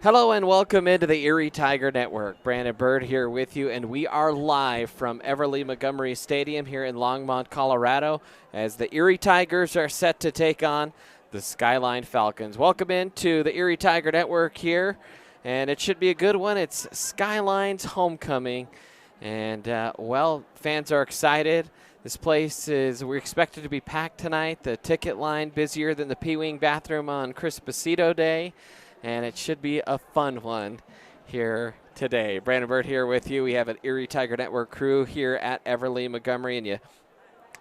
Hello and welcome into the Erie Tiger Network. Brandon Bird here with you, and we are live from Everly Montgomery Stadium here in Longmont, Colorado, as the Erie Tigers are set to take on the Skyline Falcons. Welcome into the Erie Tiger Network here, and it should be a good one. It's Skyline's homecoming, and, fans are excited. This place we're expected to be packed tonight. The ticket line busier than the P-Wing bathroom on Crispacito Day. And it should be a fun one here today. Brandon Bird here with you. We have an Erie Tiger Network crew here at Everly Montgomery, and you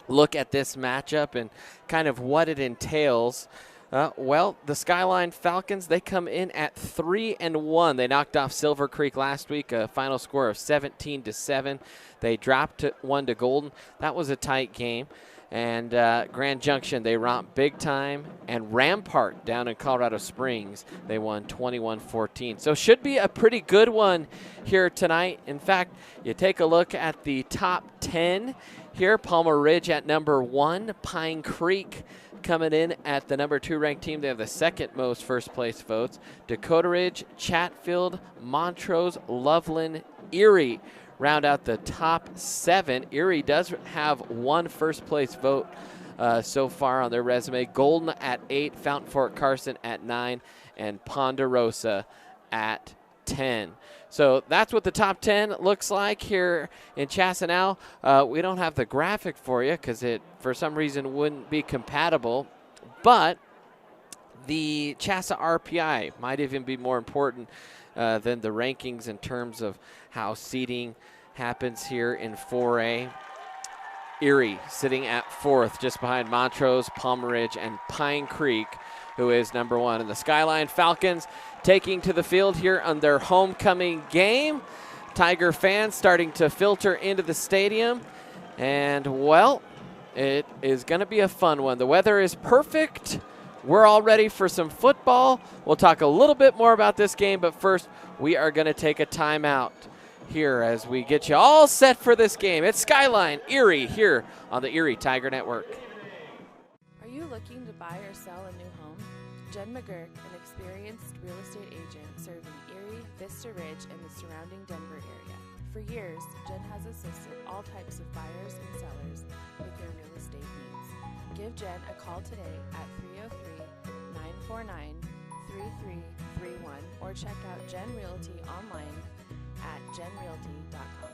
look at this matchup and kind of what it entails. The Skyline Falcons, they come in at 3-1. They knocked off Silver Creek last week, a final score of 17-7. They dropped one to Golden. That was a tight game. And Grand Junction, they romped big time. And Rampart down in Colorado Springs, they won 21-14. So should be a pretty good one here tonight. In fact, you take a look at the top 10 here. Palmer Ridge at number 1. Pine Creek coming in at the number 2 ranked team. They have the second most first place votes. Dakota Ridge, Chatfield, Montrose, Loveland, Erie round out the top 7. Erie does have one first place vote so far on their resume. Golden at 8, Fountain Fort Carson at 9, and Ponderosa at 10. So that's what the top 10 looks like here in Chassenau. We don't have the graphic for you because it, for some reason, wouldn't be compatible. But the Chassa RPI might even be more important than the rankings in terms of how seeding happens here in 4A. Erie sitting at 4th, just behind Montrose, Palmer Ridge, and Pine Creek, who is number 1. And the Skyline Falcons taking to the field here on their homecoming game. Tiger fans starting to filter into the stadium. And, it is going to be a fun one. The weather is perfect. We're all ready for some football. We'll talk a little bit more about this game, but first we are going to take a timeout here as we get you all set for this game. It's Skyline Erie here on the Erie Tiger Network. Are you looking to buy or sell a new home? Jen McGurk, an experienced real estate agent serving Erie, Vista Ridge, and the surrounding Denver area. For years, Jen has assisted all types of buyers and sellers with their real estate needs. Give Jen a call today at 303-949-3331 or check out Jen Realty online at genrealty.com.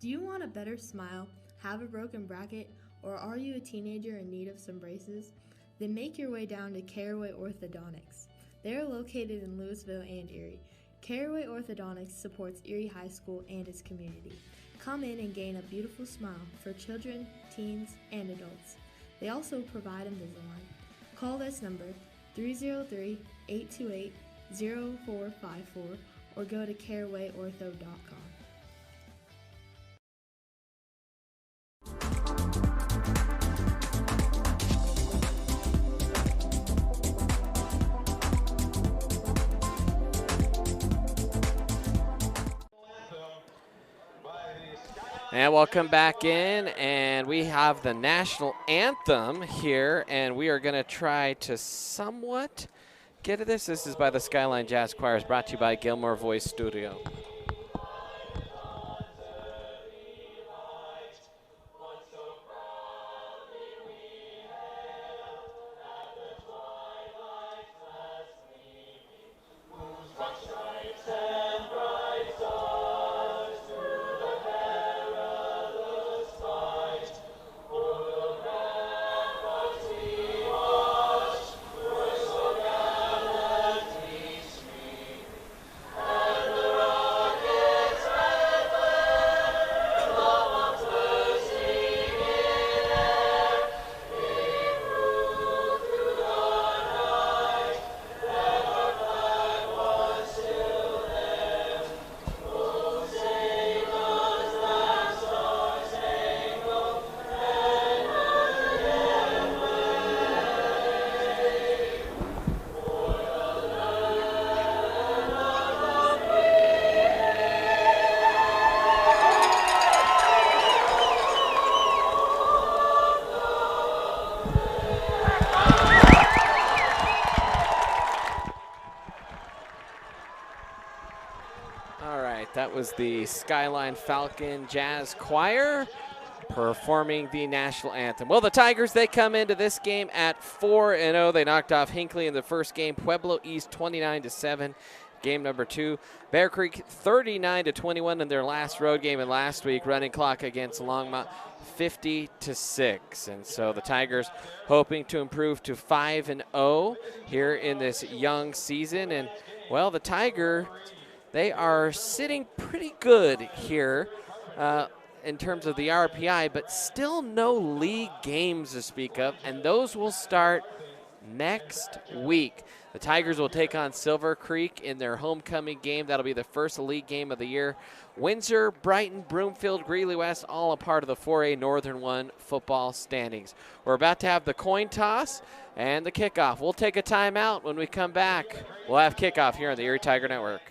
Do you want a better smile, have a broken bracket, or are you a teenager in need of some braces? Then make your way down to Caraway Orthodontics. They are located in Louisville and Erie. Caraway Orthodontics supports Erie High School and its community. Come in and gain a beautiful smile for children, teens, and adults. They also provide Invisalign. Call this number 303-828-0454 or go to carawayortho.com. And welcome back in, and we have the national anthem here, and we are going to try to somewhat get to this. This is by the Skyline Jazz Choirs, brought to you by Gilmore Voice Studio. right, that was the Skyline Falcon Jazz Choir performing the national anthem. Well, the Tigers, they come into this game at 4-0. They knocked off Hinckley in the first game. Pueblo East 29-7. Game number 2. Bear Creek 39-21 in their last road game, and last week running clock against Longmont 50-6. And so the Tigers hoping to improve to 5-0 here in this young season. And well, the Tiger, they are sitting pretty good here in terms of the RPI, but still no league games to speak of, and those will start next week. The Tigers will take on Silver Creek in their homecoming game. That'll be the first league game of the year. Windsor, Brighton, Broomfield, Greeley West, all a part of the 4A Northern 1 football standings. We're about to have the coin toss and the kickoff. We'll take a timeout. When we come back, we'll have kickoff here on the Erie Tiger Network.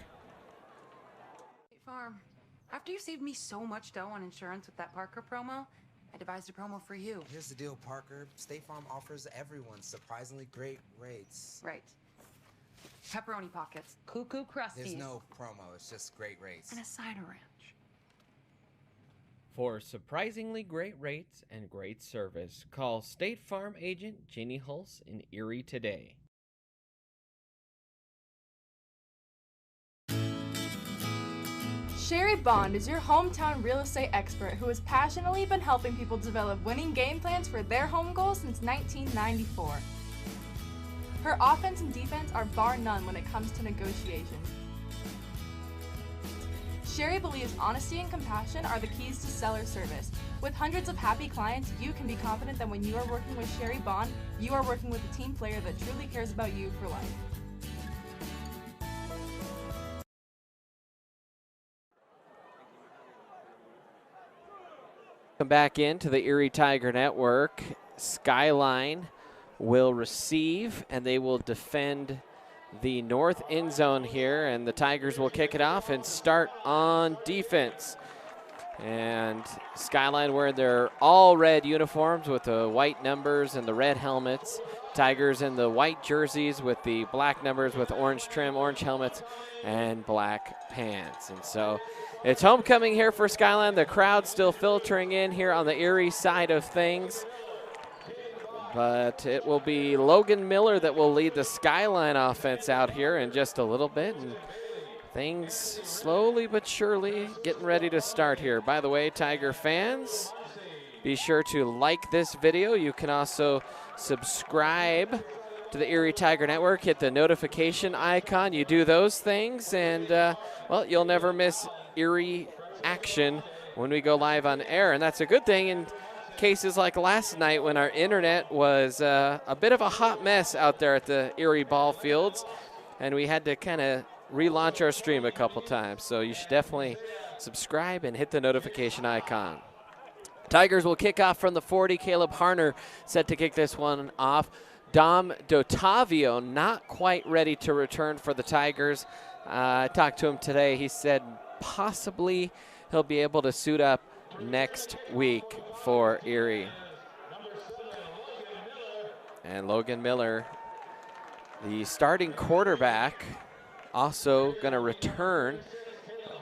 Farm, after you saved me so much dough on insurance with that Parker promo, I devised a promo for you. Here's the deal, Parker. State Farm offers everyone surprisingly great rates. Right. Pepperoni pockets, cuckoo crusties. There's no promo, it's just great rates. And a cider ranch. For surprisingly great rates and great service, call State Farm agent Jeannie Hulse in Erie today. Sherry Bond is your hometown real estate expert who has passionately been helping people develop winning game plans for their home goals since 1994. Her offense and defense are bar none when it comes to negotiation. Sherry believes honesty and compassion are the keys to seller service. With hundreds of happy clients, you can be confident that when you are working with Sherry Bond, you are working with a team player that truly cares about you for life. Come back into the Erie Tiger Network. Skyline will receive, and they will defend the north end zone here, and the Tigers will kick it off and start on defense. And Skyline wearing their all red uniforms with the white numbers and the red helmets. Tigers in the white jerseys with the black numbers with orange trim, orange helmets, and black pants. And so it's homecoming here for Skyline. The crowd still filtering in here on the Erie side of things. But it will be Logan Miller that will lead the Skyline offense out here in just a little bit. And things slowly but surely getting ready to start here. By the way, Tiger fans, be sure to like this video. You can also subscribe to the Erie Tiger Network. Hit the notification icon. You do those things, and, well, you'll never miss Erie action when we go live on air. And that's a good thing in cases like last night when our internet was a bit of a hot mess out there at the Erie ball fields, and we had to kind of relaunch our stream a couple times. So you should definitely subscribe and hit the notification icon. Tigers will kick off from the 40. Caleb Harner set to kick this one off. Dom Dotavio not quite ready to return for the Tigers. I talked to him today. He said possibly he'll be able to suit up next week for Erie. And Logan Miller, the starting quarterback, also going to return.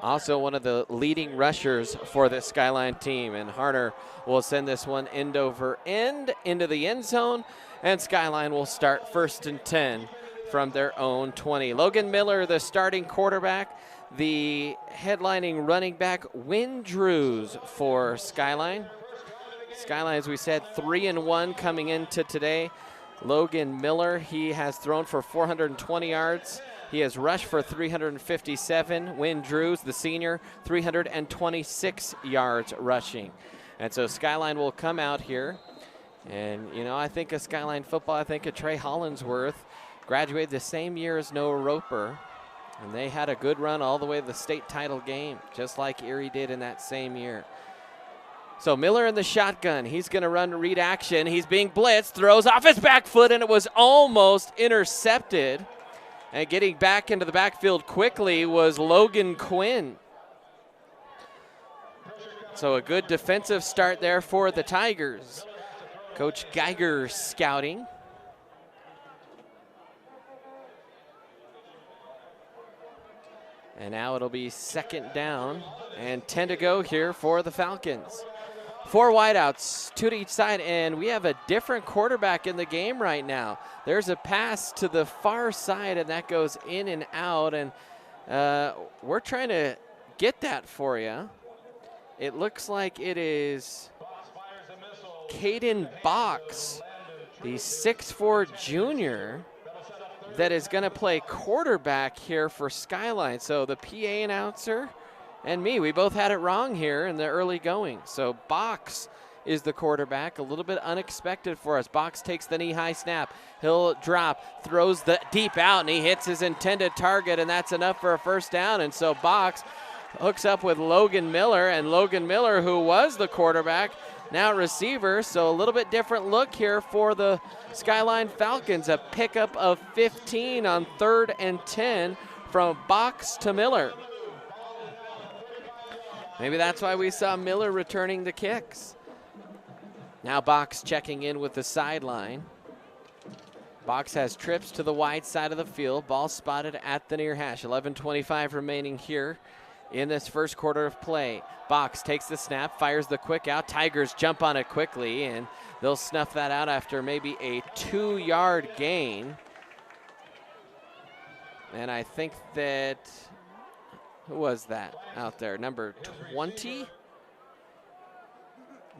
Also one of the leading rushers for the Skyline team. And Harner will send this one end over end into the end zone. And Skyline will start 1st and 10 from their own 20. Logan Miller, the starting quarterback. The headlining running back, Windrews for Skyline. Skyline, as we said, 3-1 coming into today. Logan Miller, he has thrown for 420 yards. He has rushed for 357. Windrews, the senior, 326 yards rushing. And so Skyline will come out here. And, you know, I think of Skyline football, I think of Trey Hollinsworth. Graduated the same year as Noah Roper. And they had a good run all the way to the state title game, just like Erie did in that same year. So Miller in the shotgun. He's going to run read action. He's being blitzed, throws off his back foot, and it was almost intercepted. And getting back into the backfield quickly was Logan Quinn. So a good defensive start there for the Tigers. Coach Geiger scouting. And now it'll be 2nd down and 10 to go here for the Falcons. 4 wideouts, 2 to each side, and we have a different quarterback in the game right now. There's a pass to the far side, and that goes in and out, and we're trying to get that for you. It looks like it is Caden Box, the 6'4" junior, that is going to play quarterback here for Skyline. So the PA announcer and me, we both had it wrong here in the early going. So Box is the quarterback, a little bit unexpected for us. Box takes the knee-high snap. He'll drop, throws the deep out, and he hits his intended target, and that's enough for a 1st down. And so Box hooks up with Logan Miller, and Logan Miller, who was the quarterback, now receiver. So a little bit different look here for the Skyline Falcons. A pickup of 15 on 3rd and 10 from Box to Miller. Maybe that's why we saw Miller returning the kicks. Now Box checking in with the sideline. Box has trips to the wide side of the field. Ball spotted at the near hash. 11:25 remaining here in this 1st quarter of play. Box takes the snap, fires the quick out. Tigers jump on it quickly, and they'll snuff that out after maybe a 2-yard gain. And I think that, who was that out there? Number 20?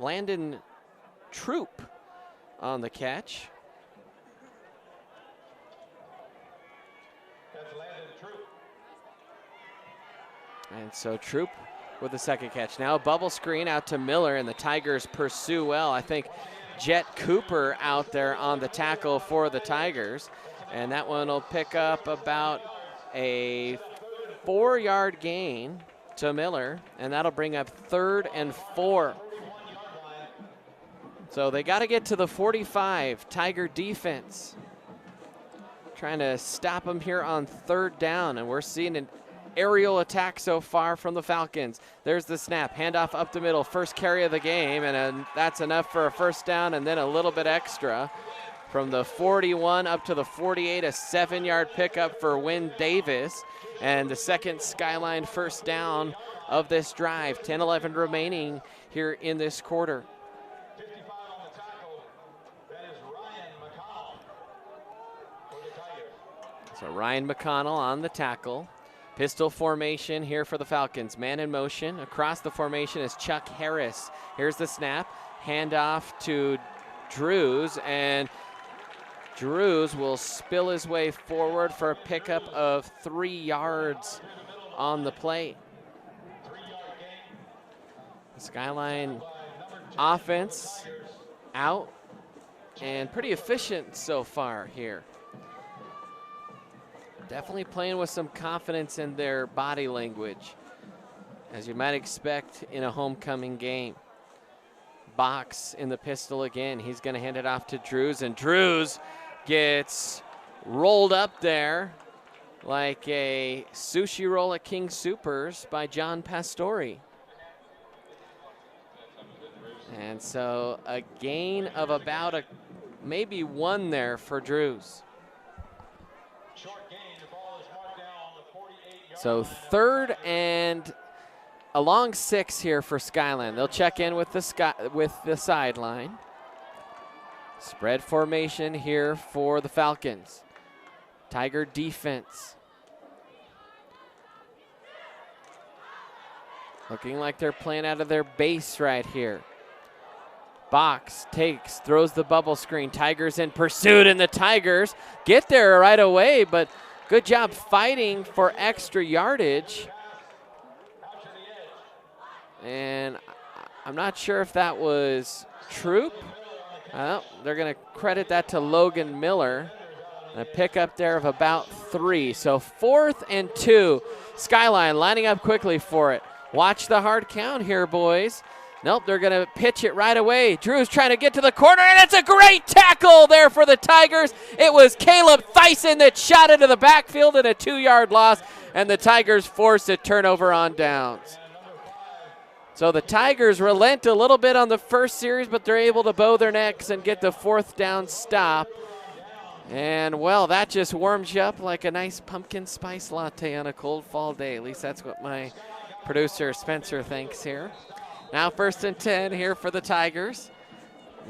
Landon Troop on the catch. And so Troop with the 2nd catch. Now a bubble screen out to Miller, and the Tigers pursue well. I think Jet Cooper out there on the tackle for the Tigers. And that one will pick up about a 4-yard gain to Miller, and that'll bring up 3rd and 4. So they got to get to the 45. Tiger defense trying to stop them here on 3rd down, and we're seeing an aerial attack so far from the Falcons. There's the snap, handoff up the middle, 1st carry of the game, and that's enough for a 1st down and then a little bit extra. From the 41 up to the 48, a 7-yard pickup for Wynn Davis, and the 2nd Skyline 1st down of this drive. 10-11 remaining here in this quarter. So Ryan McConnell on the tackle. Pistol formation here for the Falcons. Man in motion. Across the formation is Chuck Harris. Here's the snap. Handoff to Drews, and Drews will spill his way forward for a pickup of 3 yards on the play. The Skyline offense out and pretty efficient so far here. Definitely playing with some confidence in their body language, as you might expect in a homecoming game. Box in the pistol again. He's going to hand it off to Drews, and Drews gets rolled up there like a sushi roll at King Soopers by John Pastore. And so a gain of about maybe 1 there for Drews. So 3rd and a long 6 here for Skyline. They'll check in with the sideline. Spread formation here for the Falcons. Tiger defense. Looking like they're playing out of their base right here. Box takes, throws the bubble screen. Tigers in pursuit, and the Tigers get there right away, but good job fighting for extra yardage. And I'm not sure if that was Troop. They're going to credit that to Logan Miller. And a pickup there of about 3. So 4th and 2. Skyline lining up quickly for it. Watch the hard count here, boys. Nope, they're going to pitch it right away. Drew's trying to get to the corner, and it's a great tackle there for the Tigers. It was Caleb Thyssen that shot into the backfield and a 2-yard loss, and the Tigers forced a turnover on downs. So the Tigers relent a little bit on the first series, but they're able to bow their necks and get the 4th down stop. And, well, that just warms you up like a nice pumpkin spice latte on a cold fall day. At least that's what my producer, Spencer, thinks here. Now 1st and 10 here for the Tigers,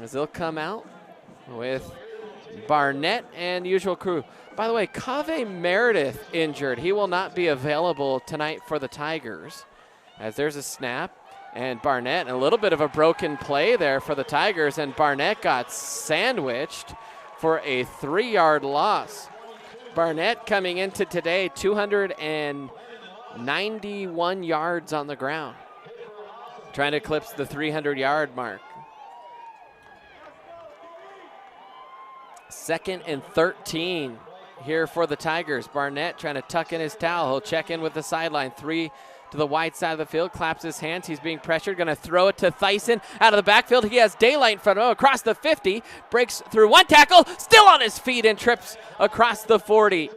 as they'll come out with Barnett and usual crew. By the way, Cave Meredith injured. He will not be available tonight for the Tigers, as there's a snap. And Barnett, a little bit of a broken play there for the Tigers, and Barnett got sandwiched for a 3-yard loss. Barnett coming into today 291 yards on the ground, trying to eclipse the 300-yard mark. 2nd and 13 here for the Tigers. Barnett trying to tuck in his towel. He'll check in with the sideline. 3 to the wide side of the field, claps his hands. He's being pressured, going to throw it to Thyssen out of the backfield. He has daylight in front of him across the 50, breaks through one tackle, still on his feet and trips across the 40.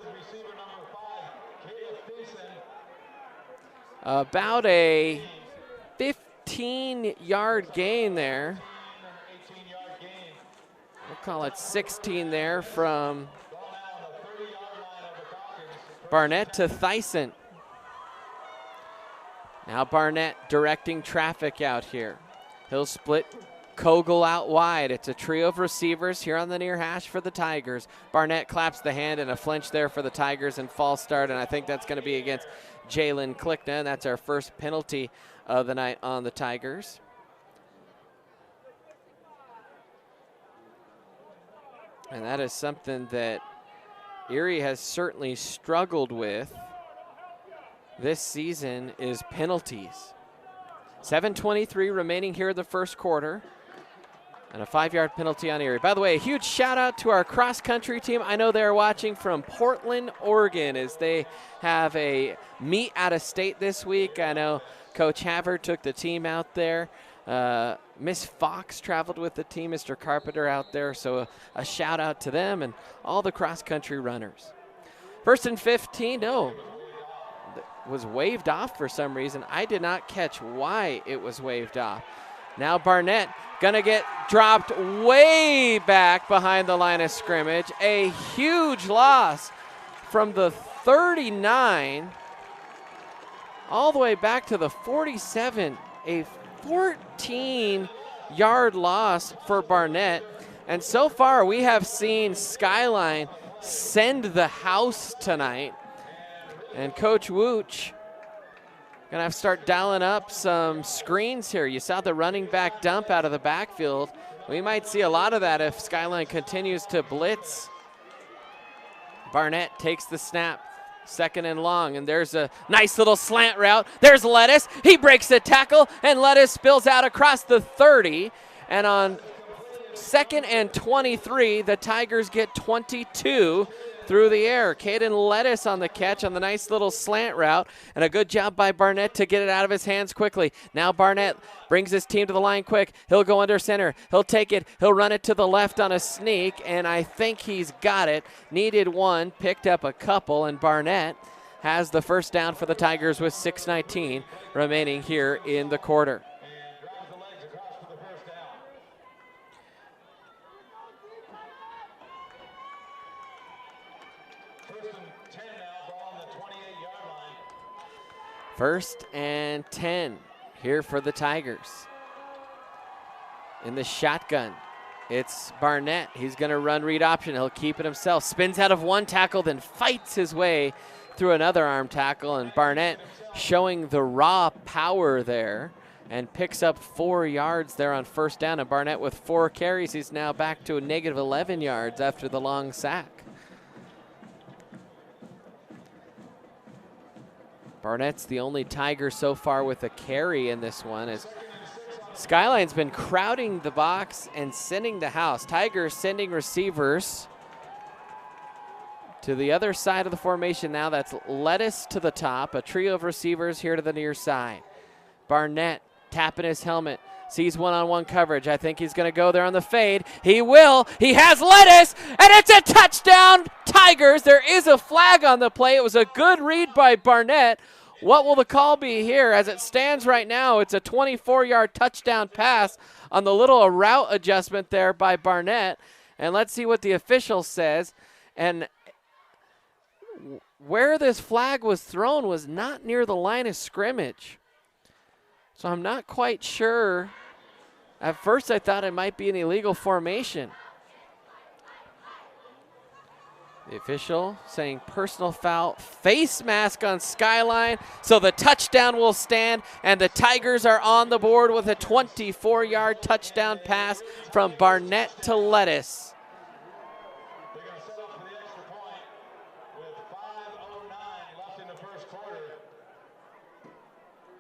About a 15-yard gain there. We'll call it 16 there from Barnett to Thyssen. Now Barnett directing traffic out here. He'll split Kogel out wide. It's a trio of receivers here on the near hash for the Tigers. Barnett claps the hand and a flinch there for the Tigers and false start, and I think that's going to be against Jalen Klickna, and that's our first penalty of the night on the Tigers. And that is something that Erie has certainly struggled with this season, is penalties. 7:23 remaining here in the first quarter, and a 5-yard penalty on Erie. By the way, a huge shout out to our cross-country team. I know they're watching from Portland, Oregon, as they have a meet out of state this week. I know Coach Haver took the team out there. Miss Fox traveled with the team, Mr. Carpenter out there, so a shout out to them and all the cross-country runners. 1st and 15, no, was waved off for some reason. I did not catch why it was waved off. Now Barnett gonna get dropped way back behind the line of scrimmage. A huge loss from the 39 all the way back to the 47. A 14-yard loss for Barnett. And so far we have seen Skyline send the house tonight. And Coach Wooch gonna have to start dialing up some screens here. You saw the running back dump out of the backfield. We might see a lot of that if Skyline continues to blitz. Barnett takes the snap, 2nd and long, and there's a nice little slant route. There's Lettuce. He breaks the tackle, and Lettuce spills out across the 30. And on 2nd and 23, the Tigers get 22 through the air. Caden Lettuce on the catch on the nice little slant route, and a good job by Barnett to get it out of his hands quickly. Now Barnett brings his team to the line quick. He'll go under center. He'll take it. He'll run it to the left on a sneak, and I think he's got it. Needed one, picked up a couple, and Barnett has the first down for the Tigers with 6:19 remaining here in the quarter. First and 10 here for the Tigers. In the shotgun, it's Barnett. He's going to run read option. He'll keep it himself. Spins out of one tackle, then fights his way through another arm tackle. And Barnett showing the raw power there and picks up 4 yards there on first down. And Barnett with 4 carries. He's now back to a negative 11 yards after the long sack. Barnett's the only Tiger so far with a carry in this one, as Skyline's been crowding the box and sending the house. Tigers sending receivers to the other side of the formation now. That's Lettuce to the top, a trio of receivers here to the near side. Barnett tapping his helmet, sees one-on-one coverage. I think he's going to go there on the fade. He will. He has Lettuce, and it's a touchdown, Tigers. There is a flag on the play. It was a good read by Barnett. What will the call be here? As it stands right now, it's a 24-yard touchdown pass on the little route adjustment there by Barnett. And let's see what the official says. And where this flag was thrown was not near the line of scrimmage. So I'm not quite sure. At first I thought it might be an illegal formation. The official saying personal foul, face mask on Skyline, so the touchdown will stand, and the Tigers are on the board with a 24-yard touchdown pass from Barnett to Lettuce. They're going to set up for the extra point with 5:09 left in the first quarter.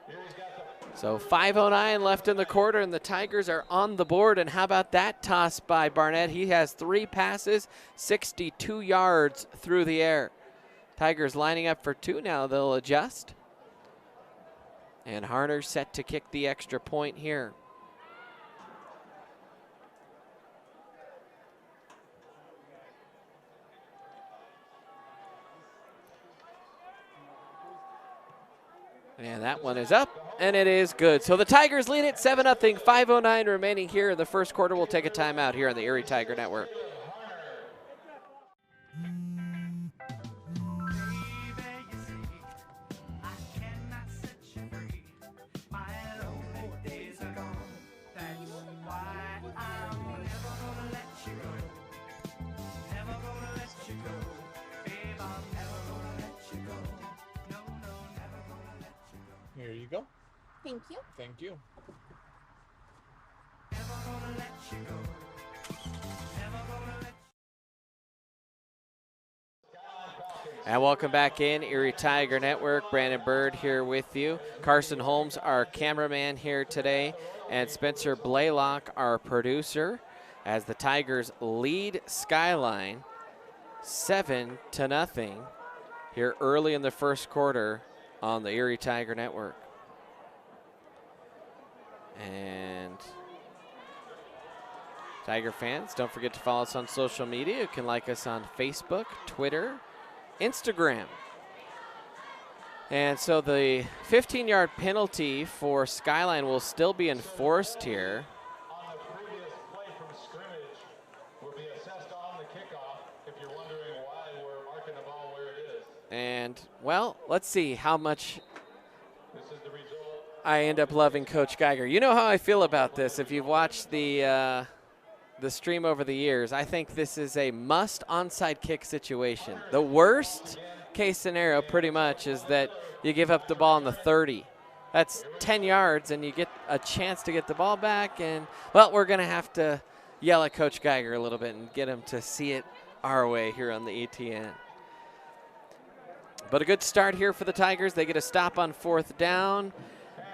Erie's got the So 5:09 left in the quarter, and the Tigers are on the board. And how about that toss by Barnett? He has 3 passes, 62 yards through the air. Tigers lining up for 2 now. They'll adjust. And Harner set to kick the extra point here. And that one is up, and it is good. So the Tigers lead it 7-0, 5:09 remaining here in the first quarter. We'll take a timeout here on the Erie Tiger Network. Here you go. Thank you. Thank you. And welcome back in, Erie Tiger Network. Brandon Bird here with you. Carson Holmes, our cameraman here today, and Spencer Blaylock, our producer, as the Tigers lead Skyline 7-0 here early in the first quarter on the Erie Tiger Network. And Tiger fans, don't forget to follow us on social media. You can like us on Facebook, Twitter, Instagram. And so the 15-yard penalty for Skyline will still be enforced here. on the previous play from scrimmage will be assessed on the kickoff if you're wondering why we're marking the ball where it is. And, well, let's see how much This is the result. I end up loving Coach Geiger. You know how I feel about this. If you've watched the stream over the years, I think this is a must onside kick situation. The worst case scenario pretty much is that you give up the ball on the 30. That's 10 yards and you get a chance to get the ball back, and, well, we're going to have to yell at Coach Geiger a little bit and get him to see it our way here on the ETN. But a good start here for the Tigers. They get a stop on 4th down,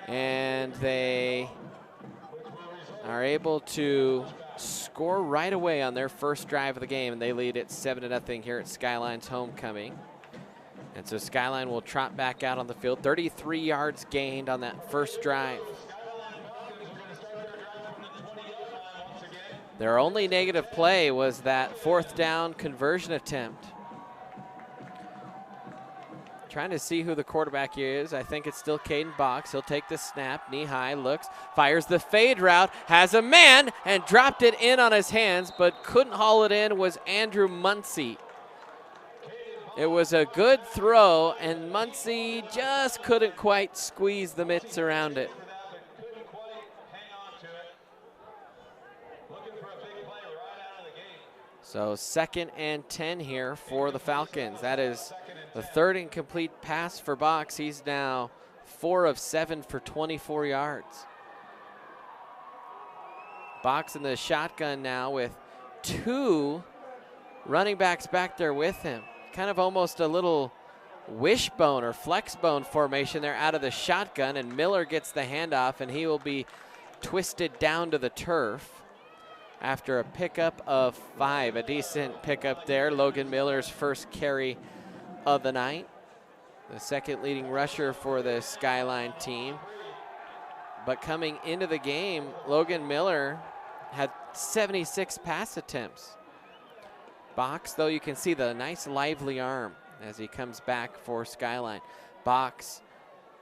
and they are able to score right away on their first drive of the game, and they lead it 7-0 here at Skyline's homecoming. And so Skyline will trot back out on the field. 33 yards gained on that first drive. Their only negative play was that 4th down conversion attempt. Trying to see who the quarterback is. I think it's still Caden Box. He'll take the snap, knee high, looks, fires the fade route, has a man, and dropped it in on his hands, but couldn't haul it in, was Andrew Muncie. It was a good throw, and Muncie just couldn't quite squeeze the mitts around it. Couldn't quite hang on to it. Looking for a big play right out of the gate. So 2nd and 10 here for the Falcons. That is the 3rd incomplete pass for Box. He's now 4 of 7 for 24 yards. Box in the shotgun now with 2 running backs back there with him. Kind of almost a little wishbone or flexbone formation there out of the shotgun, and Miller gets the handoff, and he will be twisted down to the turf after a pickup of 5. A decent pickup there. Logan Miller's first carry of the night. The 2nd leading rusher for the Skyline team. But coming into the game, Logan Miller had 76 pass attempts. Box, though, you can see the nice lively arm as he comes back for Skyline. Box,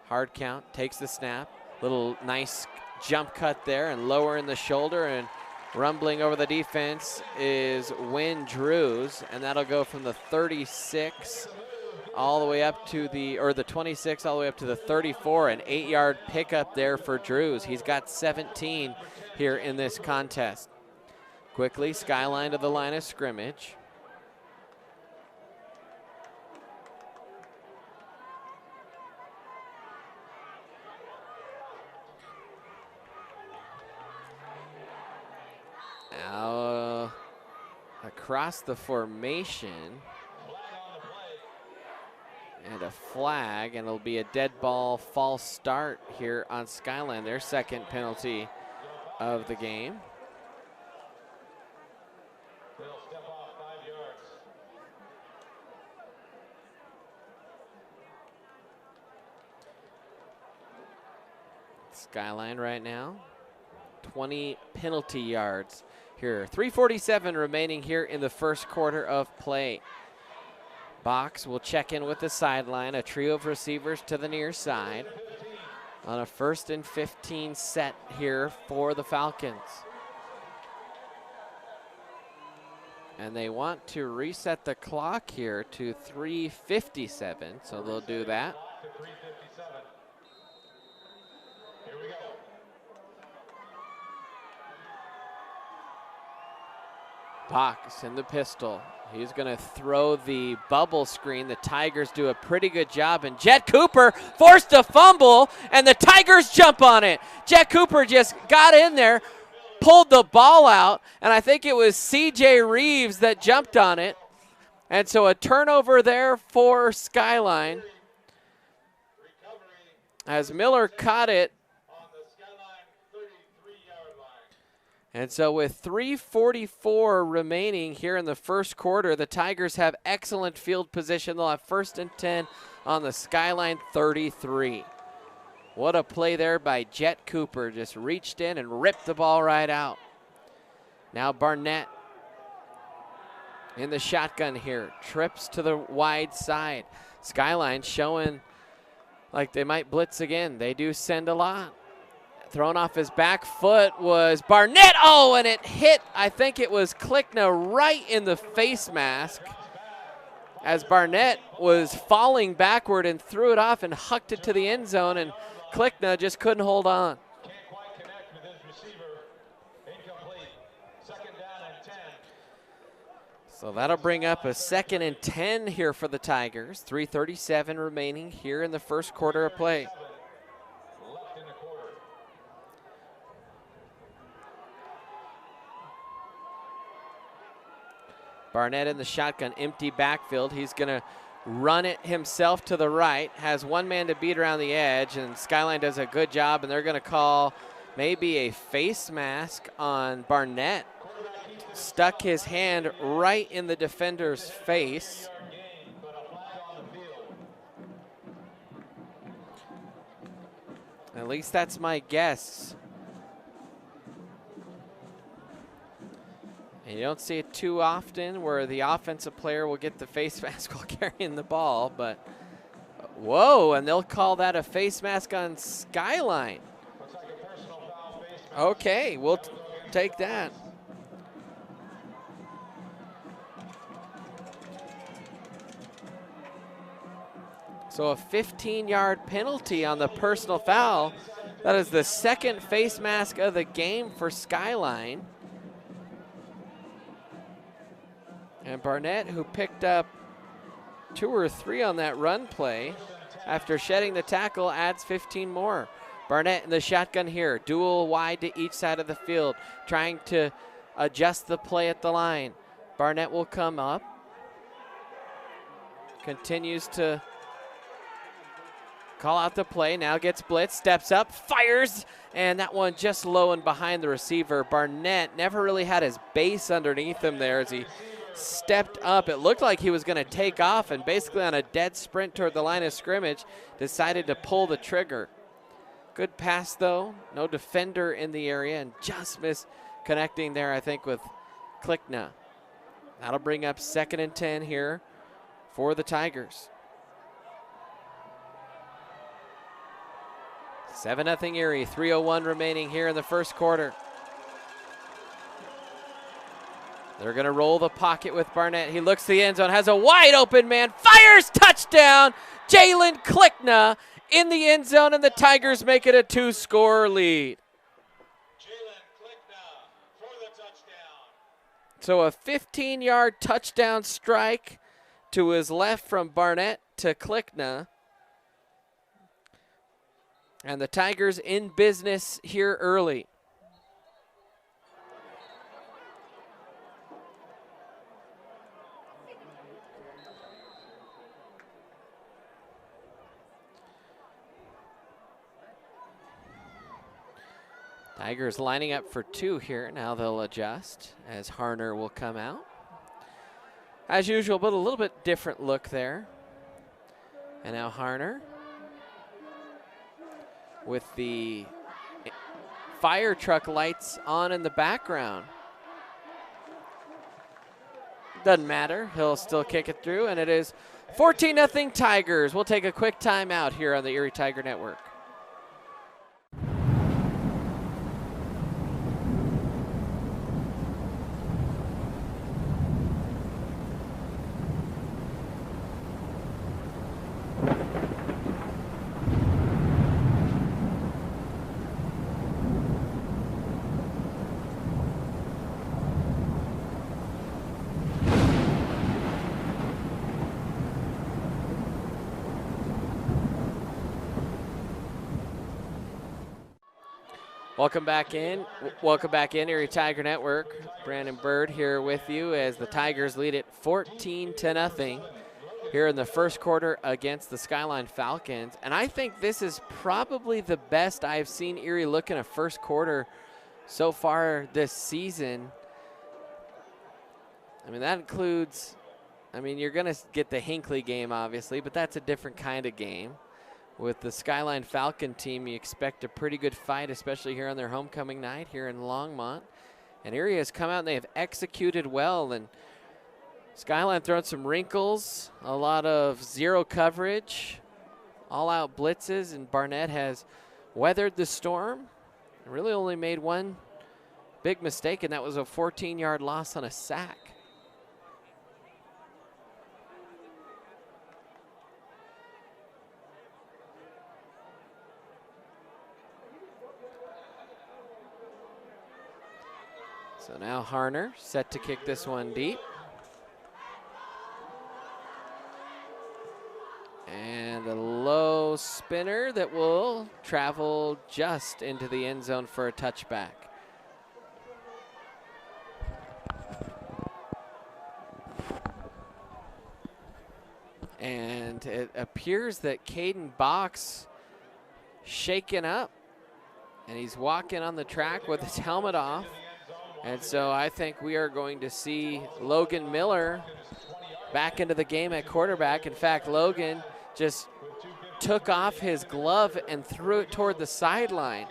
hard count, takes the snap. Little nice jump cut there and lower in the shoulder, and Rumbling over the defense is Wynn Drews, and that'll go from the 36 all the way up to the 26 all the way up to the 34. An 8-yard pickup there for Drews. He's got 17 here in this contest. Quickly, Skyline to the line of scrimmage. Now, across the formation, and a flag, and it'll be a dead ball false start here on Skyline, their second penalty of the game. They'll step off 5 yards. Skyline right now, 20 penalty yards here. 3:47 remaining here in the first quarter of play. Box will check in with the sideline, a trio of receivers to the near side on a 1st and 15 set here for the Falcons. And they want to reset the clock here to 3:57, so they'll do that. Here we go. Box in the pistol. He's going to throw the bubble screen. The Tigers do a pretty good job, and Jet Cooper forced a fumble, and the Tigers jump on it. Jet Cooper just got in there, pulled the ball out, and I think it was C.J. Reeves that jumped on it. And so a turnover there for Skyline as Miller caught it. On the Skyline 33-yard line. And so with 3:44 remaining here in the first quarter, the Tigers have excellent field position. They'll have 1st and 10 on the Skyline 33. What a play there by Jet Cooper. Just reached in and ripped the ball right out. Now Barnett in the shotgun here. Trips to the wide side. Skyline showing like they might blitz again. They do send a lot. Thrown off his back foot was Barnett. Oh, and it hit, I think it was Klickna right in the face mask as Barnett was falling backward and threw it off and hucked it to the end zone, and Klickna just couldn't hold on. Can't quite connect with his receiver. Incomplete. 2nd down and 10. So that'll bring up a 2nd and 10 here for the Tigers. 3:37 remaining here in the first quarter of play. Left in the quarter. Barnett in the shotgun, empty backfield. He's going to run it himself to the right. Has one man to beat around the edge, and Skyline does a good job, and they're going to call maybe a face mask on Barnett. Stuck his hand right in the defender's face. At least that's my guess. And you don't see it too often where the offensive player will get the face mask while carrying the ball, but whoa, and they'll call that a face mask on Skyline. Okay, we'll take that. So a 15-yard penalty on the personal foul. That is the 2nd face mask of the game for Skyline. And Barnett, who picked up 2 or 3 on that run play, after shedding the tackle, adds 15 more. Barnett in the shotgun here, dual wide to each side of the field, trying to adjust the play at the line. Barnett will come up, continues to call out the play, now gets blitzed, steps up, fires, and that one just low and behind the receiver. Barnett never really had his base underneath him there as he stepped up. It looked like he was going to take off, and basically on a dead sprint toward the line of scrimmage, decided to pull the trigger. Good pass, though. No defender in the area, and just missed connecting there, I think, with Klickna. That'll bring up 2nd and 10 here for the Tigers. 7-0 Erie, 3:01 remaining here in the first quarter. They're going to roll the pocket with Barnett. He looks to the end zone, has a wide open man, fires, touchdown. Jalen Klickna in the end zone, and the Tigers make it a 2-score lead. So a 15-yard touchdown strike to his left from Barnett to Klickna. And the Tigers in business here early. Tigers lining up for 2 here. Now they'll adjust as Harner will come out. As usual, but a little bit different look there. And now Harner with the fire truck lights on in the background. Doesn't matter, he'll still kick it through, and it is 14-0 Tigers. We'll take a quick timeout here on the Erie Tiger Network. Welcome back in, Erie Tiger Network. Brandon Bird here with you as the Tigers lead it 14-0 here in the first quarter against the Skyline Falcons. And I think this is probably the best I've seen Erie look in a first quarter so far this season. I mean, that includes, you're going to get the Hinckley game, obviously, but that's a different kind of game. With the Skyline Falcon team, you expect a pretty good fight, especially here on their homecoming night here in Longmont. And Erie has come out and they have executed well. And Skyline thrown some wrinkles, a lot of zero coverage, all-out blitzes, and Barnett has weathered the storm. Really only made one big mistake, and that was a 14-yard loss on a sack. So now Harner set to kick this one deep. And a low spinner that will travel just into the end zone for a touchback. And it appears that Caden Box shaken up, and he's walking on the track with his helmet off. And so I think we are going to see Logan Miller back into the game at quarterback. In fact, Logan just took off his glove and threw it toward the sideline.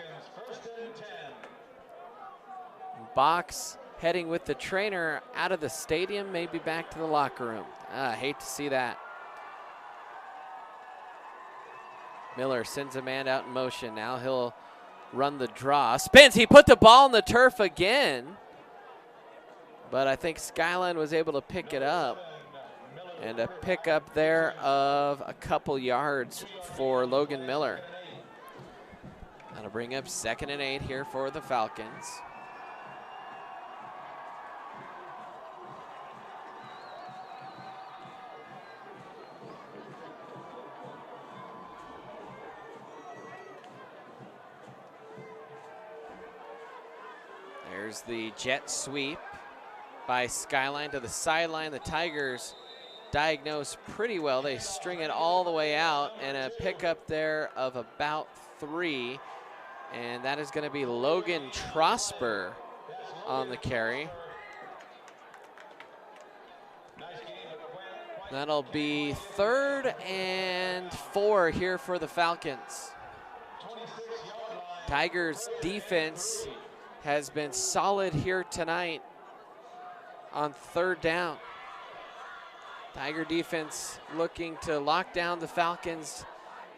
Box heading with the trainer out of the stadium, maybe back to the locker room. I hate to see that. Miller sends a man out in motion. Now he'll run the draw. Spins, he put the ball on the turf again. But I think Skyline was able to pick it up. And a pickup there of a couple yards for Logan Miller. That'll bring up 2nd and 8 here for the Falcons. There's the jet sweep by Skyline to the sideline. The Tigers diagnose pretty well. They string it all the way out, and a pickup there of about 3. And that is going to be Logan Trosper on the carry. That'll be 3rd and 4 here for the Falcons. Tigers defense has been solid here tonight on 3rd down. Tiger defense looking to lock down the Falcons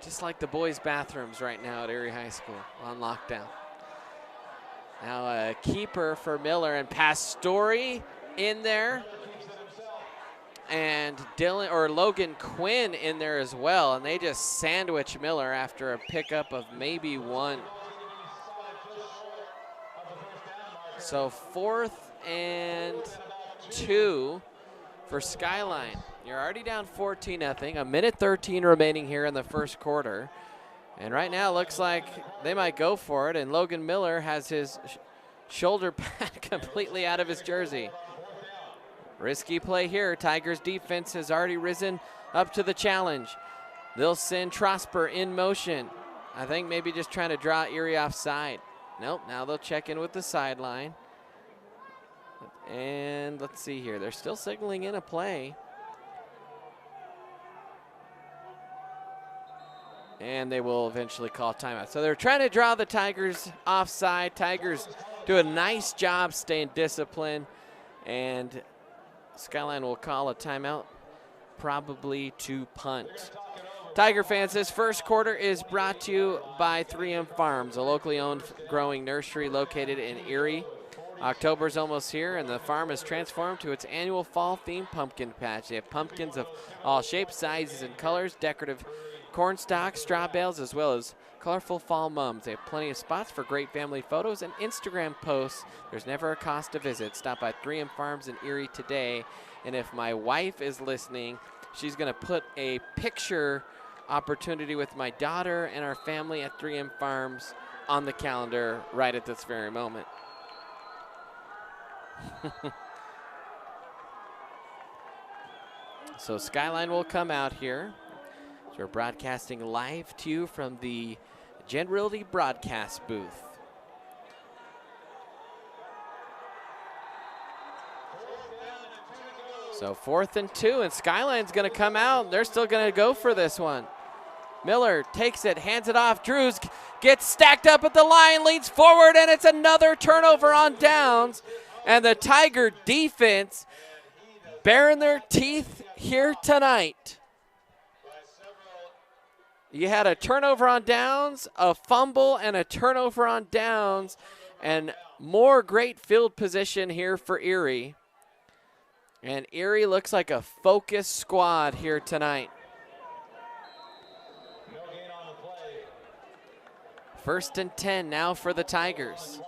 just like the boys' bathrooms right now at Erie High School on lockdown. Now a keeper for Miller, and Pastore in there, and Logan Quinn in there as well, and they just sandwich Miller after a pickup of maybe one. So 4th and 2 for Skyline. You're already down 14-0. A minute 13 remaining here in the first quarter. And right now it looks like they might go for it, and Logan Miller has his shoulder pad completely out of his jersey. Risky play here. Tigers defense has already risen up to the challenge. They'll send Trosper in motion. I think maybe just trying to draw Erie offside. Nope, now they'll check in with the sideline. And let's see here. They're still signaling in a play. And they will eventually call timeout. So they're trying to draw the Tigers offside. Tigers do a nice job staying disciplined. And Skyline will call a timeout, probably to punt. Tiger fans, this first quarter is brought to you by 3M Farms, a locally owned growing nursery located in Erie. October's almost here, and the farm has transformed to its annual fall-themed pumpkin patch. They have pumpkins of all shapes, sizes, and colors, decorative corn stalks, straw bales, as well as colorful fall mums. They have plenty of spots for great family photos and Instagram posts. There's never a cost to visit. Stop by 3M Farms in Erie today, and if my wife is listening, she's going to put a picture opportunity with my daughter and our family at 3M Farms on the calendar right at this very moment. So Skyline will come out here. So we're broadcasting live to you from the Gen Realty broadcast booth. So 4th and 2, and Skyline's going to come out. They're still going to go for this one. Miller takes it, hands it off. Drews gets stacked up at the line, leans forward, and it's another turnover on downs. And the Tiger defense baring their teeth here tonight. You had a turnover on downs, a fumble, and a turnover on downs, and more great field position here for Erie. And Erie looks like a focused squad here tonight. 1st and 10 now for the Tigers.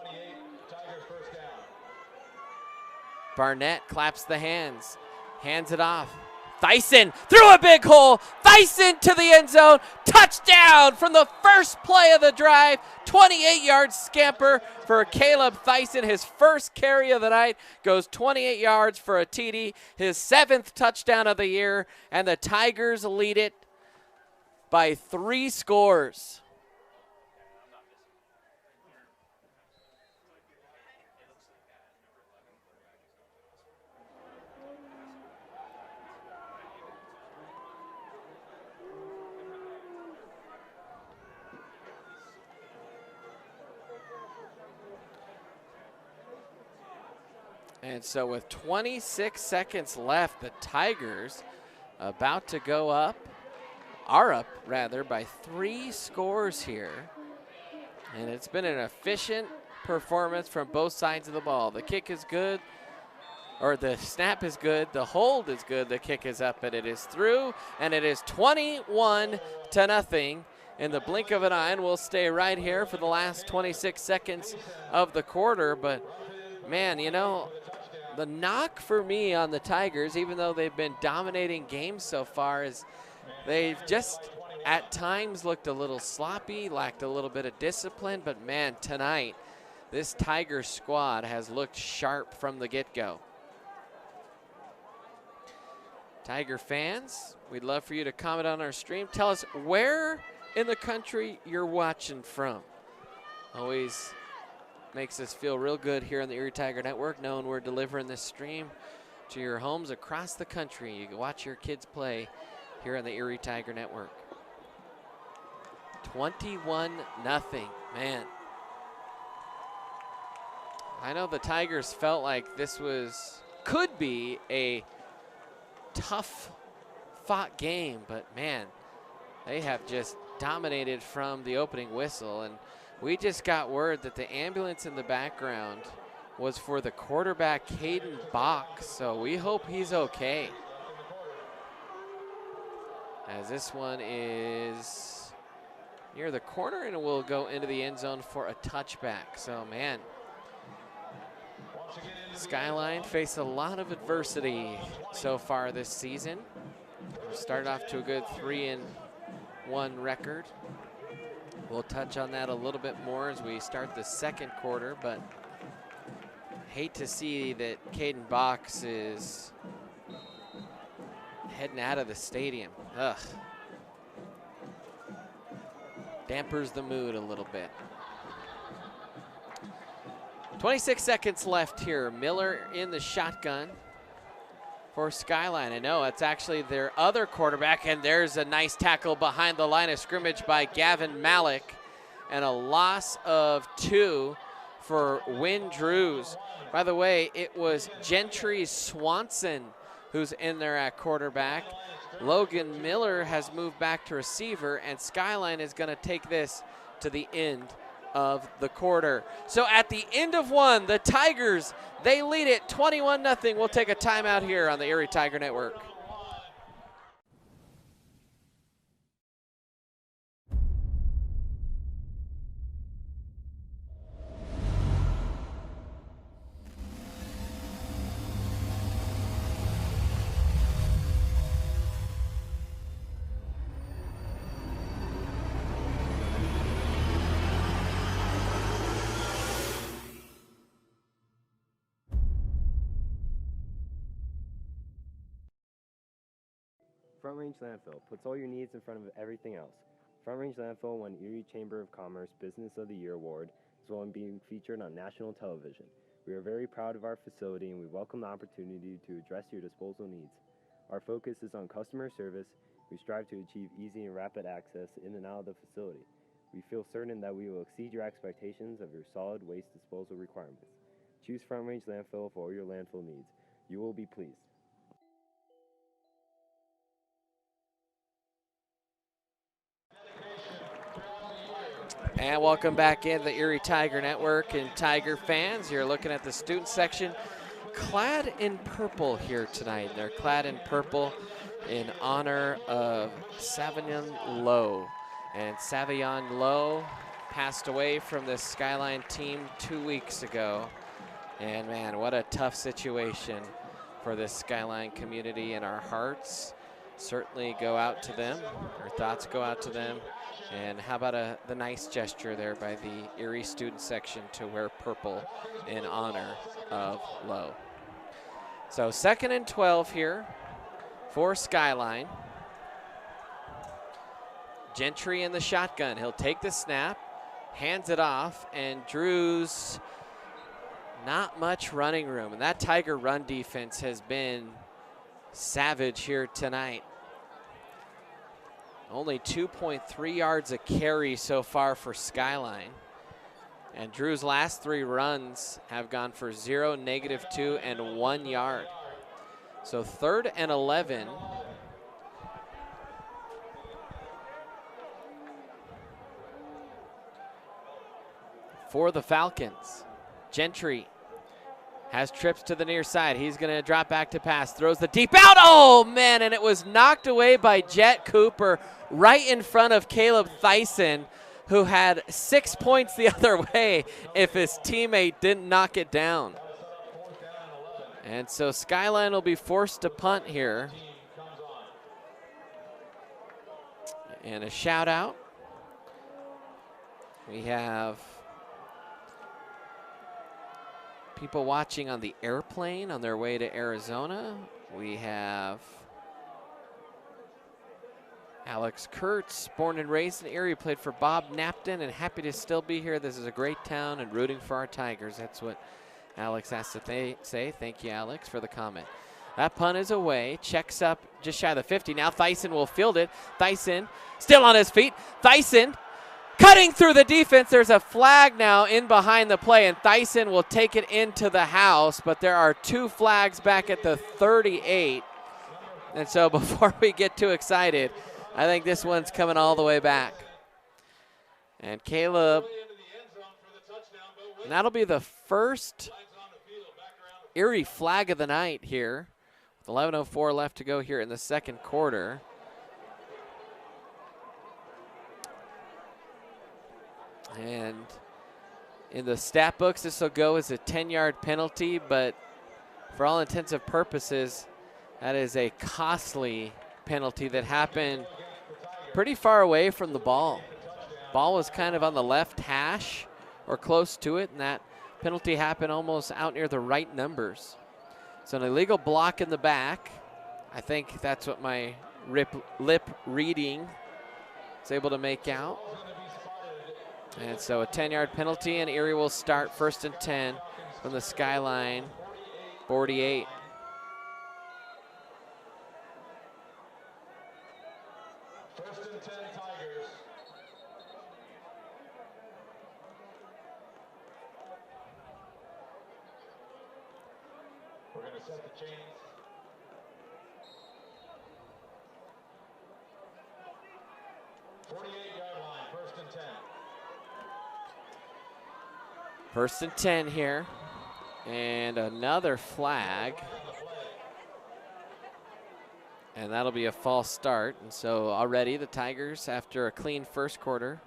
Barnett claps the hands, hands it off. Thyssen through a big hole. Thyssen to the end zone. Touchdown from the first play of the drive. 28-yard scamper for Caleb Thyssen. His first carry of the night goes 28 yards for a TD. His 7th touchdown of the year. And the Tigers lead it by 3 scores. And so with 26 seconds left, the Tigers about to go up, are up rather, by 3 scores here. And it's been an efficient performance from both sides of the ball. The kick is good, or the snap is good, the hold is good, the kick is up, and it is through, and it is 21-0 in the blink of an eye, and we'll stay right here for the last 26 seconds of the quarter. But man, you know, the knock for me on the Tigers, even though they've been dominating games so far, is they've just at times looked a little sloppy, lacked a little bit of discipline. But man, tonight, this Tiger squad has looked sharp from the get-go. Tiger fans, we'd love for you to comment on our stream. Tell us where in the country you're watching from. Always makes us feel real good here on the Erie Tiger Network, knowing we're delivering this stream to your homes across the country. You can watch your kids play here on the Erie Tiger Network. 21-0, man. I know the Tigers felt like this could be a tough fought game, but man, they have just dominated from the opening whistle. And we just got word that the ambulance in the background was for the quarterback, Caden Bach, so we hope he's okay. As this one is near the corner and will go into the end zone for a touchback. So, man, Skyline faced a lot of adversity so far this season. Started off to a good 3-1 record. We'll touch on that a little bit more as we start the second quarter, but hate to see that Caden Box is heading out of the stadium. Ugh. Dampers the mood a little bit. 26 seconds left here. Miller in the shotgun for Skyline. I know it's actually their other quarterback, and there's a nice tackle behind the line of scrimmage by Gavin Malik, and a loss of 2 for Wynn Drews. By the way, it was Gentry Swanson who's in there at quarterback. Logan Miller has moved back to receiver, and Skyline is going to take this to the end of the quarter. So at the end of one, the Tigers, they lead it 21-0. We'll take a timeout here on the Erie Tiger Network. Front Range Landfill puts all your needs in front of everything else. Front Range Landfill won Erie Chamber of Commerce Business of the Year Award, as well as being featured on national television. We are very proud of our facility, and we welcome the opportunity to address your disposal needs. Our focus is on customer service. We strive to achieve easy and rapid access in and out of the facility. We feel certain that we will exceed your expectations of your solid waste disposal requirements. Choose Front Range Landfill for all your landfill needs. You will be pleased. And welcome back in the Erie Tiger Network, and Tiger fans, you're looking at the student section clad in purple here tonight. They're clad in purple in honor of Savion Lowe. And Savion Lowe passed away from the Skyline team 2 weeks ago. And man, what a tough situation for this Skyline community, and our hearts certainly go out to them. Our thoughts go out to them. And how about the nice gesture there by the Erie student section to wear purple in honor of Lowe. So 2nd and 12 here for Skyline. Gentry in the shotgun. He'll take the snap, hands it off, and Drews, not much running room. And that Tiger run defense has been savage here tonight. Only 2.3 yards a carry so far for Skyline. And Drew's last 3 runs have gone for 0, -2, and 1 yard. So 3rd and 11. For the Falcons. Gentry has trips to the near side. He's going to drop back to pass. Throws the deep out. Oh, man, and it was knocked away by Jet Cooper right in front of Caleb Thyssen, who had 6 points the other way if his teammate didn't knock it down. And so Skyline will be forced to punt here. And a shout out. We have people watching on the airplane on their way to Arizona. We have Alex Kurtz, born and raised in Erie, played for Bob Napton, and happy to still be here. This is a great town and rooting for our Tigers. That's what Alex has to say. Thank you, Alex, for the comment. That punt is away. Checks up just shy of the 50. Now Thyssen will field it. Thyssen still on his feet. Thyssen cutting through the defense. There's a flag now in behind the play, and Thyssen will take it into the house, but there are 2 flags back at the 38. And so before we get too excited, I think this one's coming all the way back. And Caleb, and that'll be the first Erie flag of the night here. With 11:04 left to go here in the second quarter. And in the stat books, this will go as a 10-yard penalty, but for all intents and purposes, that is a costly penalty that happened pretty far away from the ball. Ball was kind of on the left hash or close to it, and that penalty happened almost out near the right numbers. So an illegal block in the back. I think that's what my lip reading is able to make out. And so a 10-yard penalty, and Erie will start 1st and 10 from the Skyline 48. First and 10 Tigers. We're going to set the chains. '48-yard line, 1st and 10. 1st and 10 here. And another flag. And that'll be a false start. And so already the Tigers, after a clean first quarter,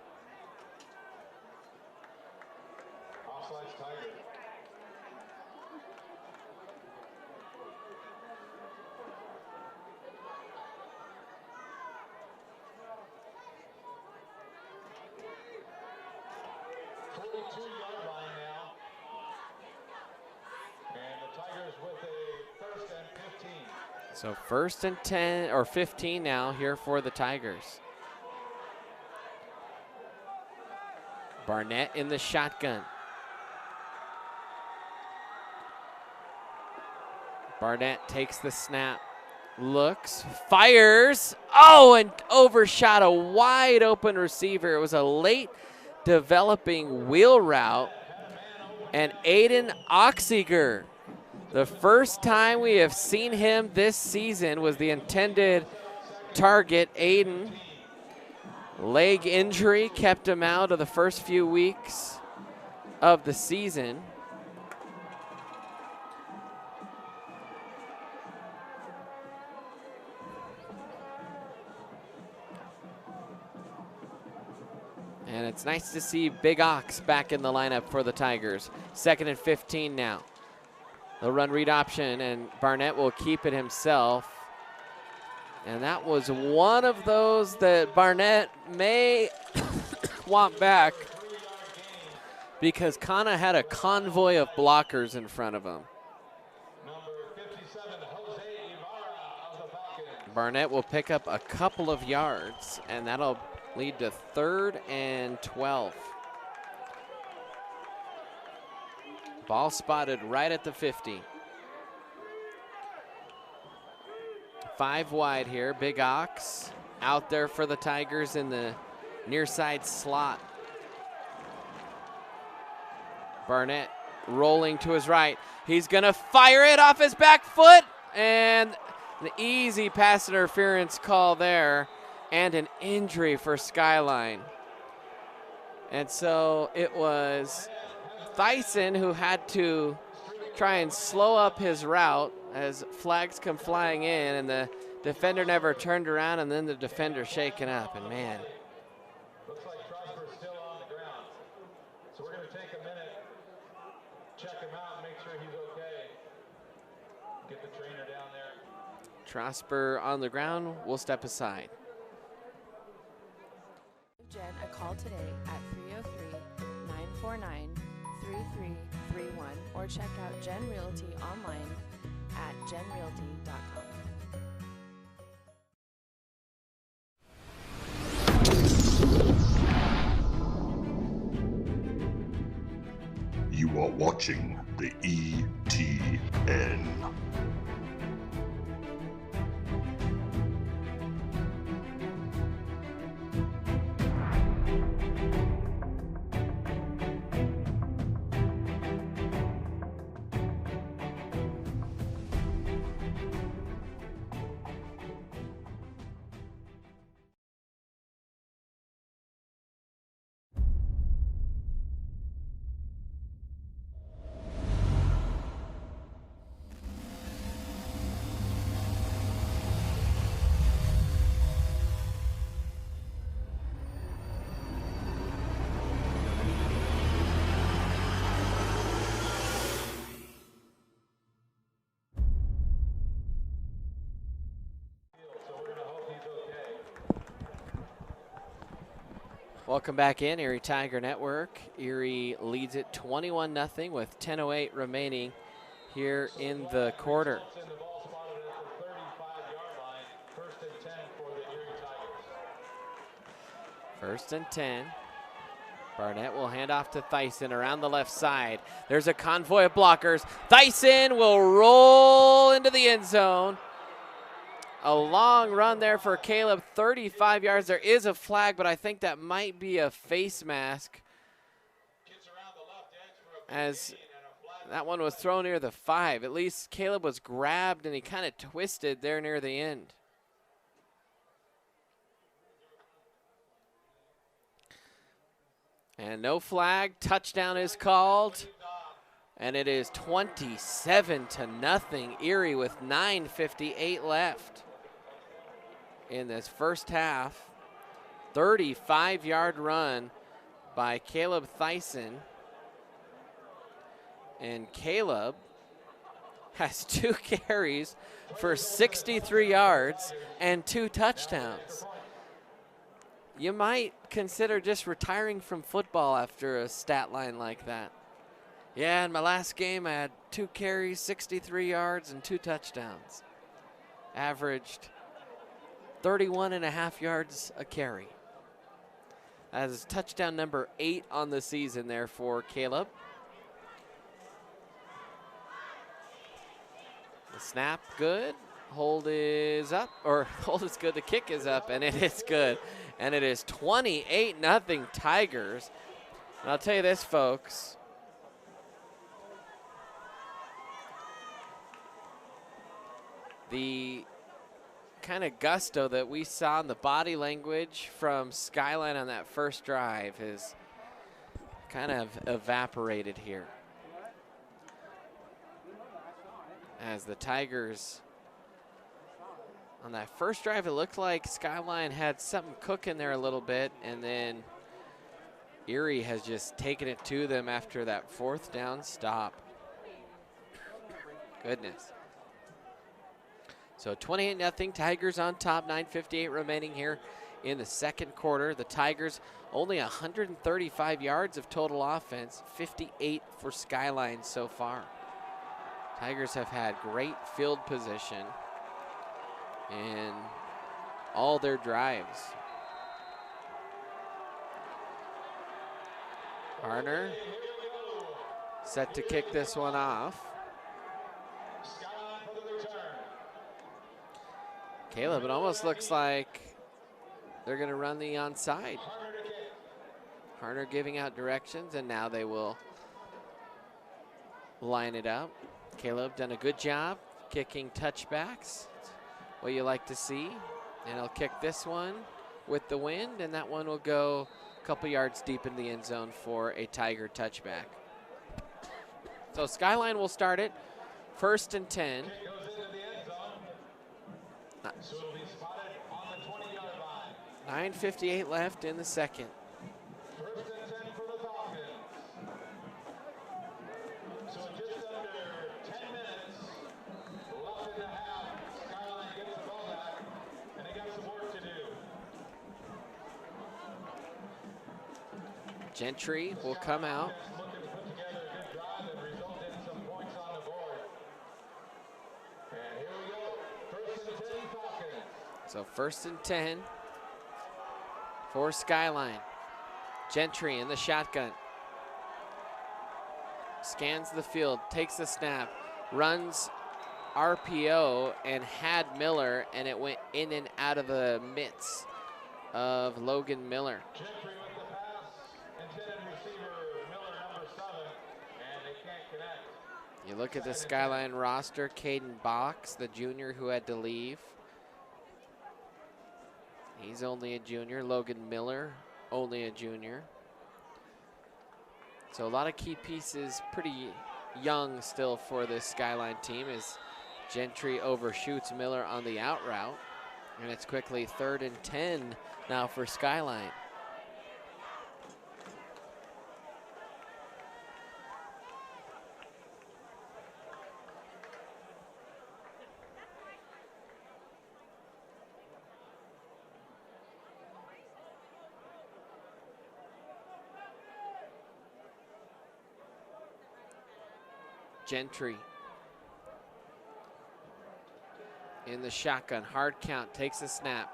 Offsides Tigers. '42-yard line now. And the Tigers with a 1st and 15. so 1st and 10 or 15 now here for the Tigers. Barnett in the shotgun. Barnett takes the snap, looks, fires. Oh, and overshot a wide open receiver. It was a late developing wheel route. And Aiden Oxiger, the first time we have seen him this season, was the intended target. Aiden, leg injury kept him out of the first few weeks of the season. And it's nice to see Big Ox back in the lineup for the Tigers. 2nd and 15 now. They'll run read option, and Barnett will keep it himself. And that was one of those that Barnett may want back because Kana had a convoy of blockers in front of him. Barnett will pick up a couple of yards, and that'll lead to 3rd and 12. Ball spotted right at the 50. 5 wide here. Big Ox out there for the Tigers in the near side slot. Barnett rolling to his right. He's gonna fire it off his back foot, and an easy pass interference call there, and an injury for Skyline. And so it was Thyssen who had to try and slow up his route as flags come flying in, and the defender never turned around, and then the defender shaken up, and man. Looks like Trosper's still on the ground. So we're going to take a minute, check him out, and make sure he's okay. Get the trainer down there. Trosper on the ground. We'll step aside. Give Jen a call today at 303-949-3331 or check out Jen Realty online at genrealty.com. You are watching the ETN. Welcome back in, Erie Tiger Network. Erie leads it 21-0 with 10:08 remaining here in the quarter. First and 10. Barnett will hand off to Thyssen around the left side. There's a convoy of blockers. Thyssen will roll into the end zone. A long run there for Caleb, 35 yards. There is a flag, but I think that might be a face mask, as that one was thrown near the 5. At least Caleb was grabbed and he kind of twisted there near the end. And no flag, touchdown is called. And it is 27-0 Erie with 9:58 left in this first half. 35-yard run by Caleb Thyssen. And Caleb has 2 carries for 63 yards and 2 touchdowns. You might consider just retiring from football after a stat line like that. Yeah, in my last game, I had 2 carries, 63 yards, and 2 touchdowns. Averaged 31.5 yards a carry. That is touchdown number 8 on the season there for Caleb. The snap, good. Hold is up, or hold is good. The kick is up, and it is good. And it is 28-0 Tigers. And I'll tell you this, folks. The kind of gusto that we saw in the body language from Skyline on that first drive has kind of evaporated here. As the Tigers, on that first drive, it looked like Skyline had something cooking there a little bit, and then Erie has just taken it to them after that 4th down stop. Goodness. So 28-0, Tigers on top, 9:58 remaining here in the second quarter. The Tigers only 135 yards of total offense, 58 for Skyline so far. Tigers have had great field position in all their drives. Harner set to kick this one off. Caleb, it almost looks like they're going to run the onside. Harner giving out directions, and now they will line it up. Caleb done a good job kicking touchbacks. What you like to see. And he'll kick this one with the wind, and that one will go a couple yards deep in the end zone for a Tiger touchback. So Skyline will start it. 1st and 10. 9:58 left in the second. Gentry will come out. So 1st and 10 for Skyline. Gentry in the shotgun. Scans the field, takes the snap, runs RPO and had Miller, and it went in and out of the mitts of Logan Miller. You look at the Skyline roster, Caden Box, the junior who had to leave. He's only a junior. Logan Miller, only a junior. So a lot of key pieces, pretty young still for this Skyline team, as Gentry overshoots Miller on the out route. And it's quickly 3rd and 10 now for Skyline. Gentry in the shotgun, hard count, takes a snap,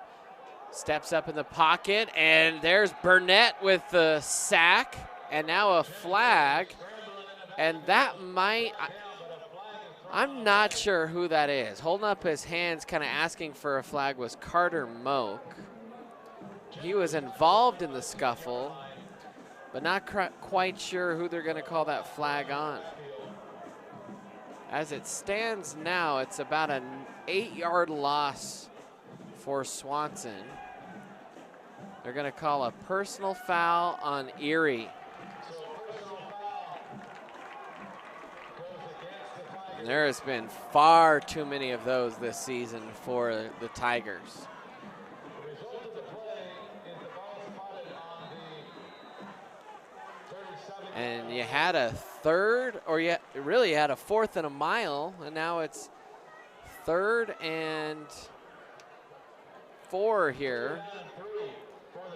steps up in the pocket, and there's Burnett with the sack, and now a flag, and that might, I'm not sure who that is. Holding up his hands, kind of asking for a flag, was Carter Moak. He was involved in the scuffle, but not quite sure who they're going to call that flag on. As it stands now, it's about an 8-yard loss for Swanson. They're going to call a personal foul on Erie. And there has been far too many of those this season for the Tigers. And you had a third, or you really had a 4th and a mile, and now it's 3rd and 4 here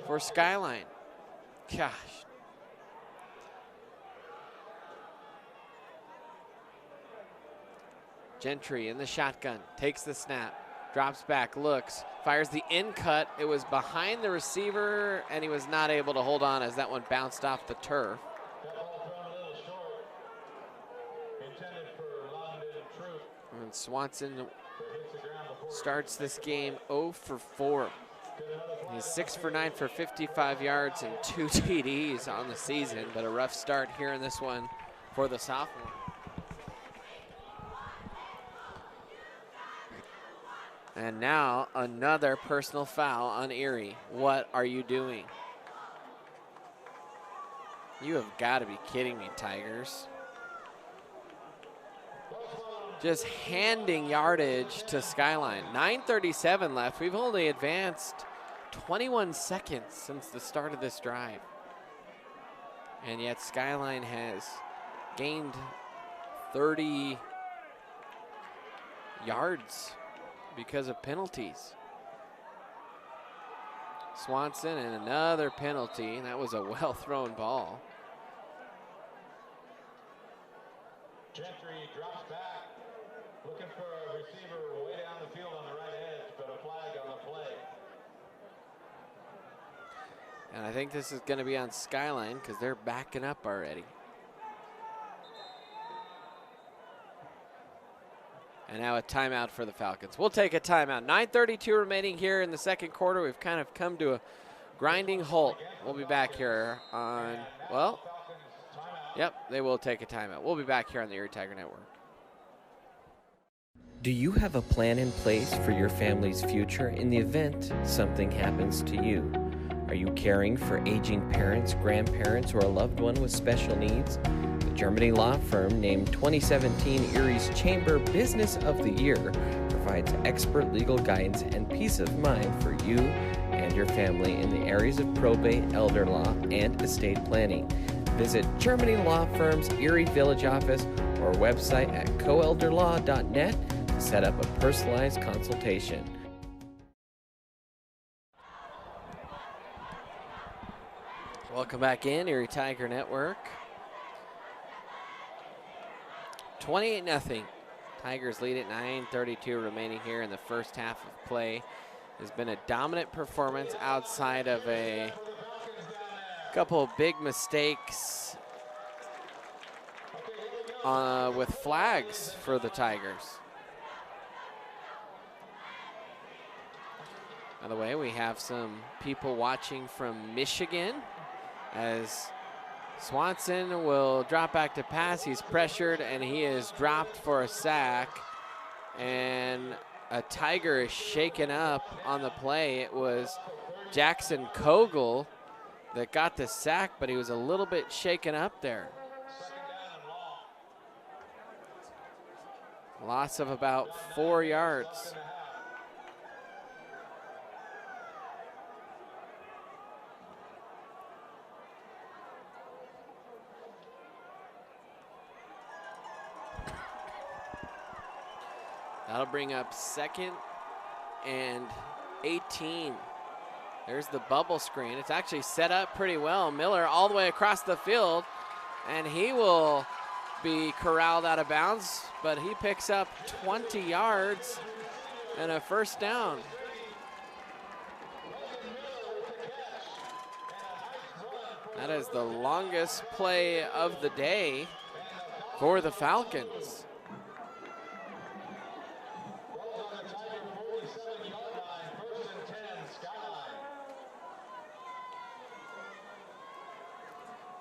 for Skyline. Gosh. Gentry in the shotgun, takes the snap, drops back, looks, fires the in cut. It was behind the receiver, and he was not able to hold on as that one bounced off the turf. And Swanson starts this game 0 for 4. He's 6 for 9 for 55 yards and 2 TDs on the season, but a rough start here in this one for the sophomore. And now another personal foul on Erie. What are you doing? You have got to be kidding me, Tigers. Just handing yardage to Skyline. 9:37 left. We've only advanced 21 seconds since the start of this drive. And yet Skyline has gained 30 yards because of penalties. Swanson and another penalty, and that was a well-thrown ball. Gentry drops back, looking for a receiver way down the field on the right edge, but a flag on the play. And I think this is going to be on Skyline because they're backing up already. And now a timeout for the Falcons. We'll take a timeout. 9:32 remaining here in the second quarter. We've kind of come to a grinding halt. We'll be back here on, well, yep, they will take a timeout. We'll be back here on the Erie Tiger Network. Do you have a plan in place for your family's future in the event something happens to you? Are you caring for aging parents, grandparents, or a loved one with special needs? The Germany law firm named 2017 Erie's Chamber Business of the Year provides expert legal guidance and peace of mind for you and your family in the areas of probate, elder law, and estate planning. Visit Germany Law Firm's Erie Village office or website at coelderlaw.net to set up a personalized consultation. Welcome back in, Erie Tiger Network. 28-0. Tigers lead at 9:32 remaining here in the first half of play. Has been a dominant performance outside of a couple of big mistakes with flags for the Tigers. By the way, we have some people watching from Michigan as Swanson will drop back to pass. He's pressured and he is dropped for a sack. And a Tiger is shaken up on the play. It was Jackson Kogel that got the sack, but he was a little bit shaken up there. Loss of about 4 yards. That'll bring up 2nd and 18. There's the bubble screen. It's actually set up pretty well. Miller all the way across the field, and he will be corralled out of bounds, but he picks up 20 yards and a first down. That is the longest play of the day for the Falcons.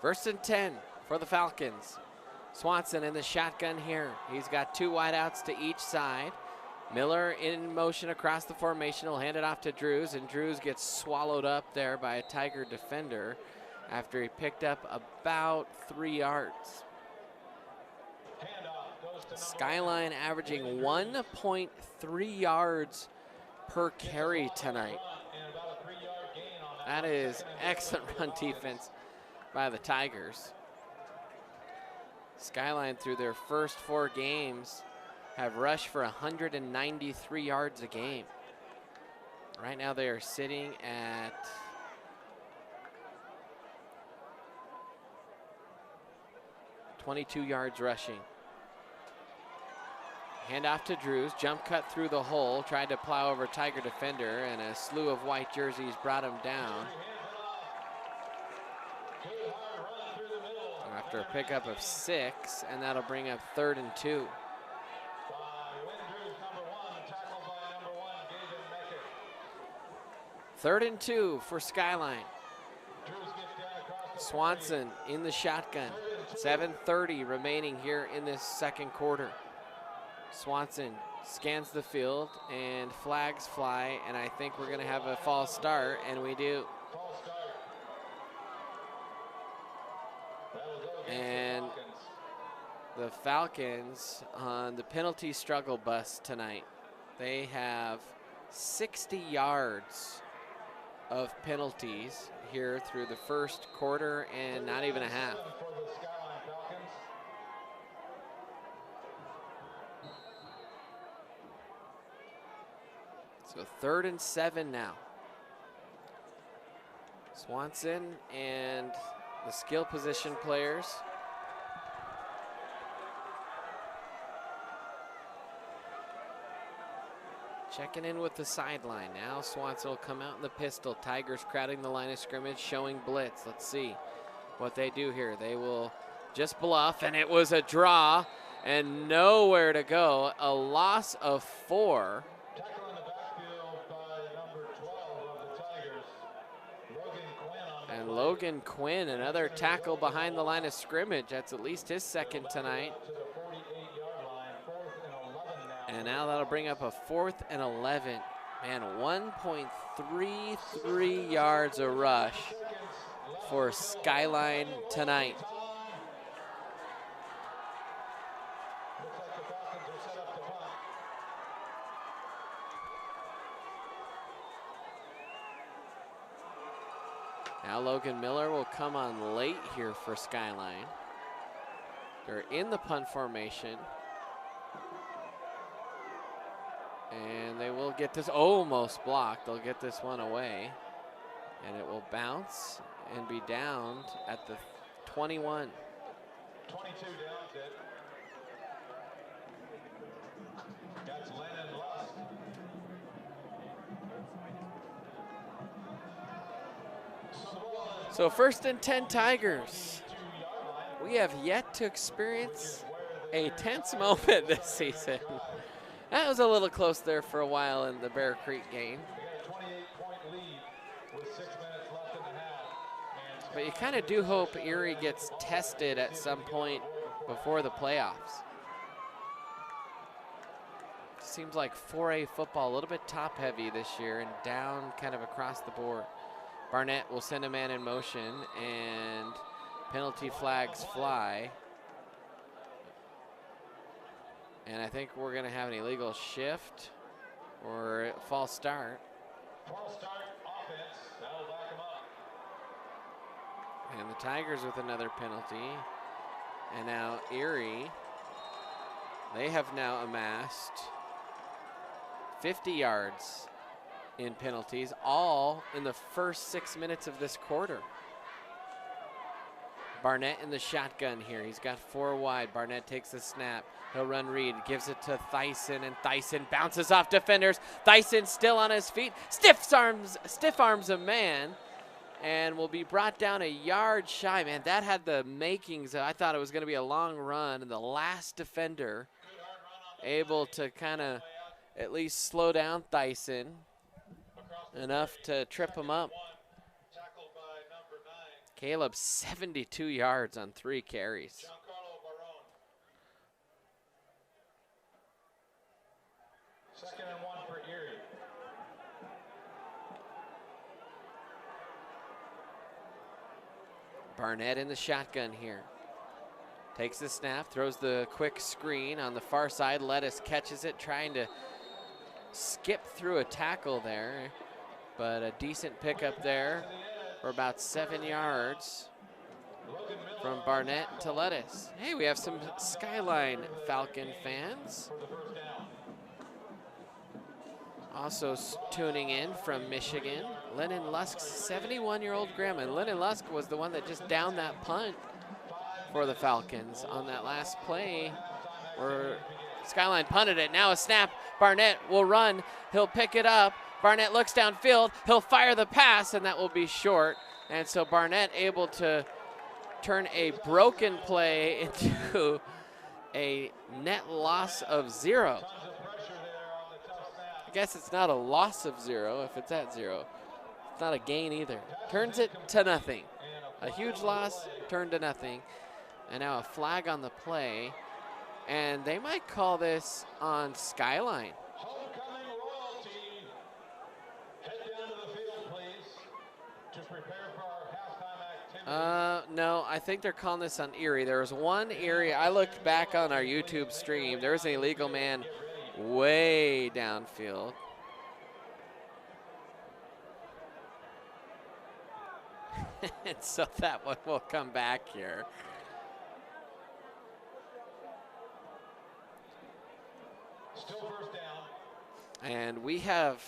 First and 10 for the Falcons. Swanson in the shotgun here. He's got two wideouts to each side. Miller in motion across the formation. He'll hand it off to Drews, and Drews gets swallowed up there by a Tiger defender after he picked up about 3 yards. Skyline averaging 1.3 yards per carry tonight. That is excellent run defense by the Tigers. Skyline, through their first 4 games, have rushed for 193 yards a game. Right now they are sitting at .22 yards rushing. Handoff to Drews, jump cut through the hole, tried to plow over Tiger defender, and a slew of white jerseys brought him down. After a pickup of 6, and that'll bring up 3rd and 2. Third and 2 for Skyline. Swanson in the shotgun. 7:30 remaining here in this second quarter. Swanson scans the field and flags fly, and I think we're going to have a false start, and we do. And the Falcons on the penalty struggle bus tonight. They have 60 yards of penalties here through the first quarter and not even a half. So 3rd and 7 now. Swanson and the skill position players. Checking in with the sideline. Now Swanson will come out in the pistol. Tigers crowding the line of scrimmage, showing blitz. Let's see what they do here. They will just bluff, and it was a draw and nowhere to go. A loss of 4. And Logan Quinn, another tackle behind the line of scrimmage. That's at least his second tonight. And now that'll bring up a 4th and 11. Man, 1.33 yards a rush for Skyline tonight. Now Logan Miller will come on late here for Skyline. They're in the punt formation. And they will get this, almost blocked. They'll get this one away. And it will bounce and be downed at the 21. 22 downs it. That's Lennon Lust. So 1st and 10 Tigers. We have yet to experience a tense moment this season. That was a little close there for a while in the Bear Creek game. But you kind of do hope Erie gets tested at some point before the playoffs. Seems like 4A football a little bit top heavy this year and down kind of across the board. Barnett will send a man in motion and penalty flags fly. And I think we're going to have an illegal shift or a false start. False start offense. That'll back them up. And the Tigers with another penalty. And now Erie, they have now amassed 50 yards in penalties, all in the first 6 minutes of this quarter. Barnett in the shotgun here. He's got 4 wide. Barnett takes the snap. He'll run read, gives it to Thyssen, and Thyssen bounces off defenders. Thyssen still on his feet, stiff arms a man, and will be brought down a yard shy. Man, that had the makings. I thought it was going to be a long run, and the last defender able to kind of at least slow down Thyssen enough to trip him up. Caleb, 72 yards on 3 carries. Second and 1 for Erie. Barnett in the shotgun here. Takes the snap, throws the quick screen on the far side. Lettuce catches it, trying to skip through a tackle there, but a decent pickup there for about 7 yards from Barnett to Lettuce. Hey, we have some Skyline Falcon fans. Also tuning in from Michigan, Lennon Lusk's 71-year-old grandma. And Lennon Lusk was the one that just downed that punt for the Falcons on that last play where Skyline punted it. Now a snap. Barnett will run. He'll pick it up. Barnett looks downfield. He'll fire the pass, and that will be short. And so Barnett able to turn a broken play into a net loss of 0. I guess it's not a loss of 0 if it's at 0. It's not a gain either. Turns it to nothing. A huge loss turned to nothing. And now a flag on the play. And they might call this on Skyline. Homecoming royalty. Head down to the field, please. Just prepare for our halftime activity. No, I think they're calling this on Erie. There was one Erie. I looked back on our YouTube stream. There was an illegal man way downfield. And so that one will come back here. Still first down. And we have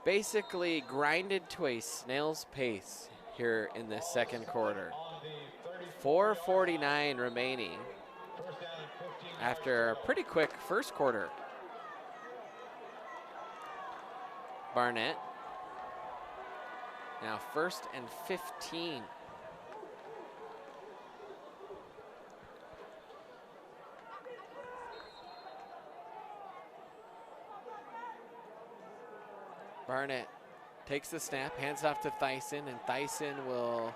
basically grinded to a snail's pace here in the second quarter. 4:49 remaining after a pretty quick first quarter. Barnett. Now 1st and 15. Barnett takes the snap, hands off to Thyssen, and Thyssen will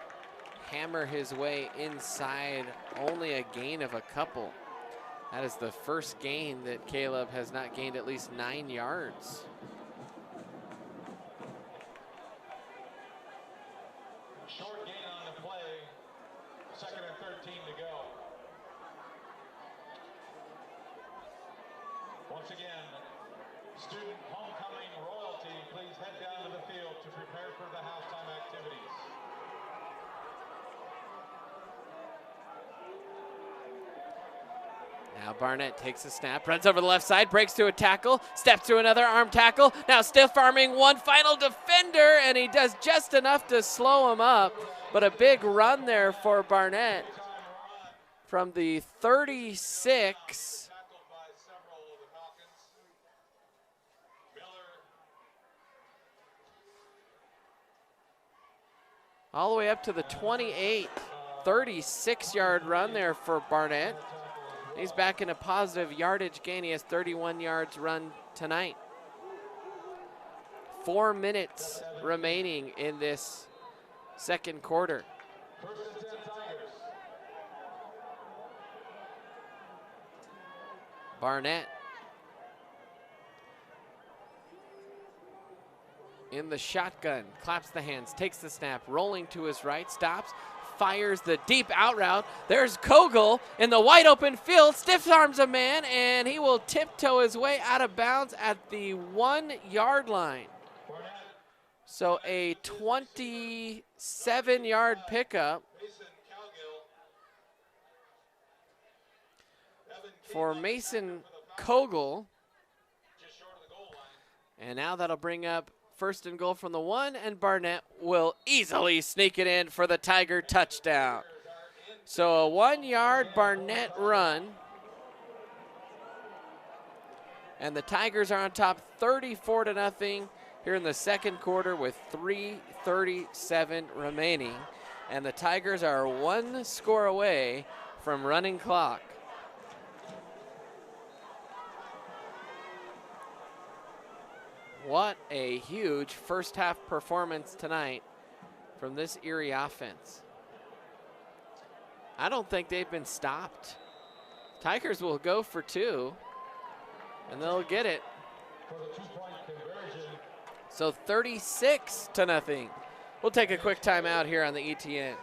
hammer his way inside, only a gain of a couple. That is the first gain that Caleb has not gained at least 9 yards. Short gain on the play. 2nd and 13 to go. Once again, student homecoming royalty, please head down to the field to prepare for the halftime activities. Now Barnett takes a snap, runs over the left side, breaks through a tackle, steps through another arm tackle. Now stiff arming one final defender, and he does just enough to slow him up. But a big run there for Barnett from the 36. All the way up to the 28, 36-yard run there for Barnett. He's back in a positive yardage gain. He has 31 yards run tonight. 4 minutes remaining in this second quarter. Barnett in the shotgun, claps the hands, takes the snap, rolling to his right, stops, fires the deep out route. There's Kogel in the wide open field, stiff arms a man, and he will tiptoe his way out of bounds at the 1-yard line. So a 27-yard pickup for Mason Kogel. And now that'll bring up 1st and goal from the 1, and Barnett will easily sneak it in for the Tiger touchdown. So a 1-yard Barnett run. And the Tigers are on top 34-0 here in the second quarter with 3:37 remaining. And the Tigers are 1 score away from running clock. What a huge first half performance tonight from this Erie offense. I don't think they've been stopped. Tigers will go for 2, and they'll get it. So 36-0. We'll take a quick timeout here on the ETN.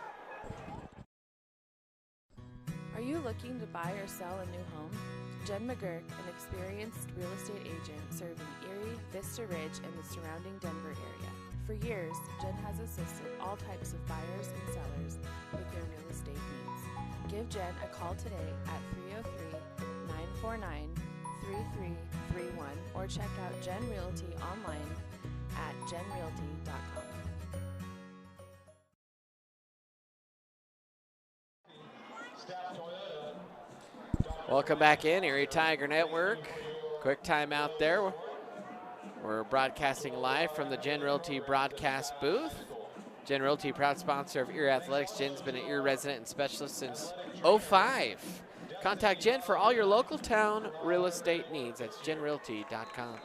Are you looking to buy or sell a new home? Jen McGurk, an experienced real estate agent serving Erie, Vista Ridge, and the surrounding Denver area. For years, Jen has assisted all types of buyers and sellers with their real estate needs. Give Jen a call today at 303-949-3331 or check out Jen Realty online at jenrealty.com. Welcome back in, Erie Tiger Network. Quick timeout there. We're broadcasting live from the Jen Realty broadcast booth. Jen Realty, proud sponsor of Erie Athletics. Jen's been an Erie resident and specialist since '05. Contact Jen for all your local town real estate needs. That's jenrealty.com.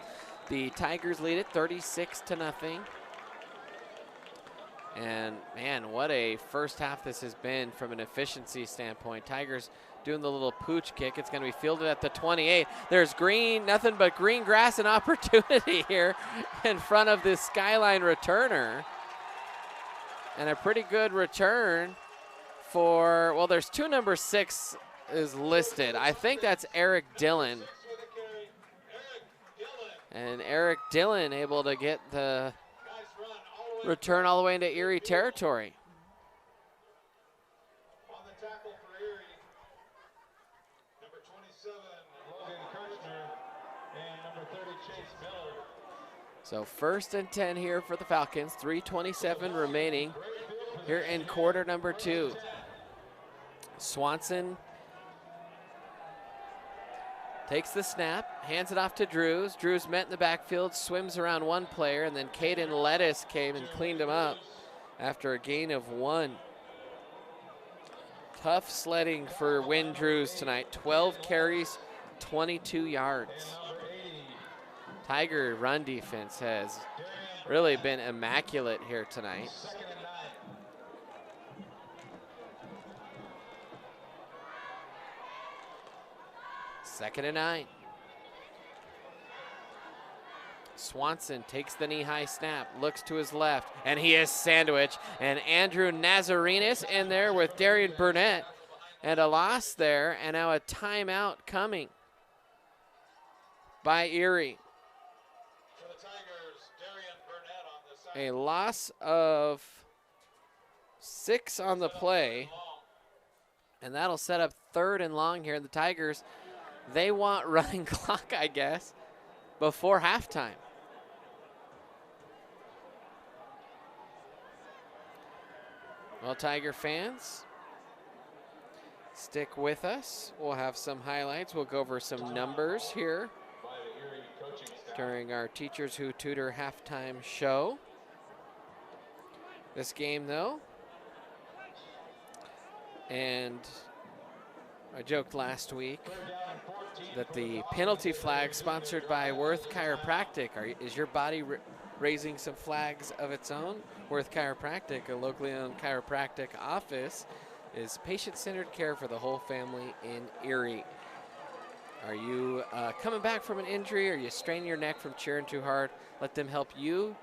The Tigers lead it 36-0. And man, what a first half this has been from an efficiency standpoint. Tigers doing the little pooch kick. It's going to be fielded at the 28. There's green, nothing but green grass and opportunity here in front of this Skyline returner. And a pretty good return for, well, there's 2 number 6 is listed. I think that's Eric Dillon. And Eric Dillon able to get the return all the way into Erie territory. On the tackle for Erie, number 27, Logan Kirchner, and number 30, Chase Miller. So 1st and 10 here for the Falcons. 3:27 remaining here in quarter number 2. Swanson takes the snap, hands it off to Drews. Drews met in the backfield, swims around one player, and then Caden Lettuce came and cleaned him up after a gain of 1. Tough sledding for Wynn Drews tonight. 12 carries, 22 yards. Tiger run defense has really been immaculate here tonight. Second and 9. Swanson takes the knee-high snap, looks to his left, and he is sandwiched. And Andrew Nazarenis in there with Darian Burnett. And a loss there, and now a timeout coming by Erie. A loss of 6 on the play, and that'll set up 3rd and long here. The Tigers, they want running clock, I guess, before halftime. Well, Tiger fans, stick with us. We'll have some highlights. We'll go over some numbers here during our Teachers Who Tutor halftime show. This game, though, and I joked last week that the penalty flag sponsored by Worth Chiropractic. Is your body raising some flags of its own? Worth Chiropractic, a locally owned chiropractic office, is patient-centered care for the whole family in Erie. Are you coming back from an injury? Are you straining your neck from cheering too hard? Let them help you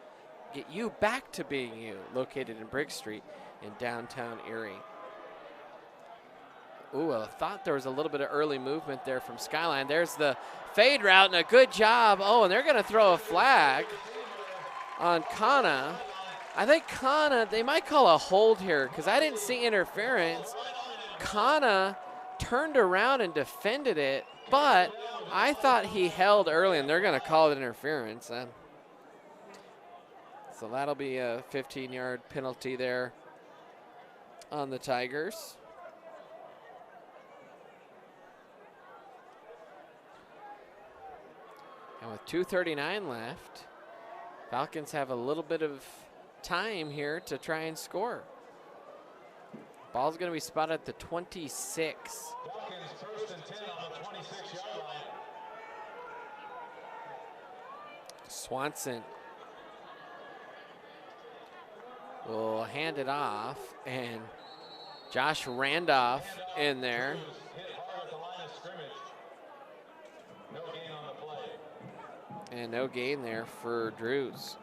get you back to being you. Located in Briggs Street in downtown Erie. Ooh, I thought there was a little bit of early movement there from Skyline. There's the fade route and a good job. Oh, and they're going to throw a flag on Kana. I think Kana, they might call a hold here because I didn't see interference. Kana turned around and defended it, but I thought he held early, and they're going to call it interference. So that'll be a 15-yard penalty there on the Tigers. And with 2:39 left, Falcons have a little bit of time here to try and score. Ball's going to be spotted at the 26. Falcons first and 10 on the 26-yard line. Swanson will hand it off, and Josh Randolph in there. Hit hard at the line of scrimmage. No gain on the play. And no gain there for Drews.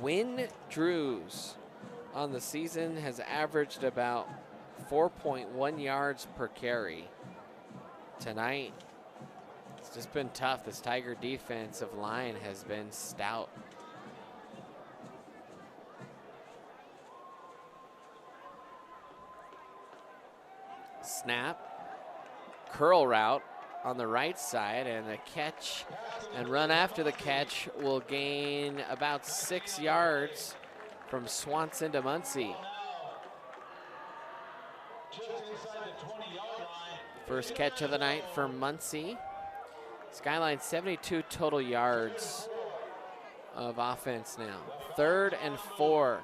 Win Drews on the season has averaged about 4.1 yards per carry. Tonight, it's just been tough. This Tiger defensive line has been stout. Snap, curl route on the right side, and the catch and run after the catch will gain about 6 yards from Swanson to Muncie. First catch of the night for Muncie. Skyline 72 total yards of offense now. 3rd and 4.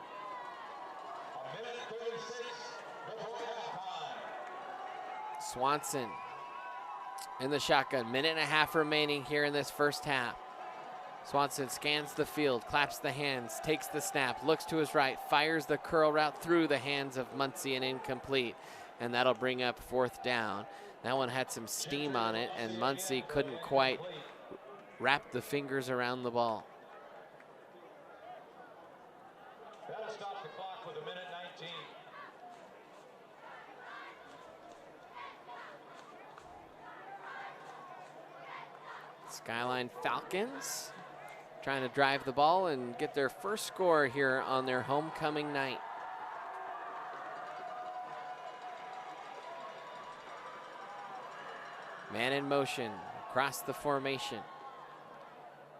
Swanson in the shotgun. 1.5 minutes remaining here in this first half. Swanson scans the field, claps the hands, takes the snap, looks to his right, fires the curl route through the hands of Muncie and incomplete. And that'll bring up 4th down. That one had some steam on it, and Muncie couldn't quite wrap the fingers around the ball. That'll stop the clock with 1:19. Skyline Falcons trying to drive the ball and get their first score here on their homecoming night. Man in motion across the formation.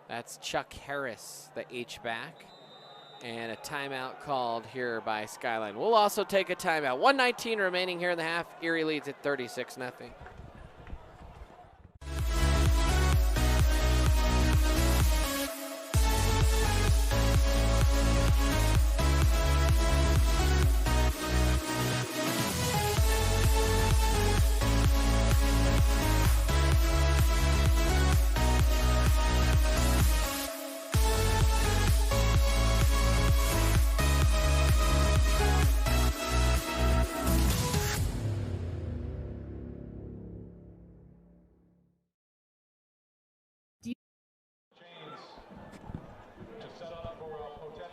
That's Chuck Harris, the H-back. And a timeout called here by Skyline. We'll also take a timeout. 1:19 remaining here in the half. Erie leads at 36-0.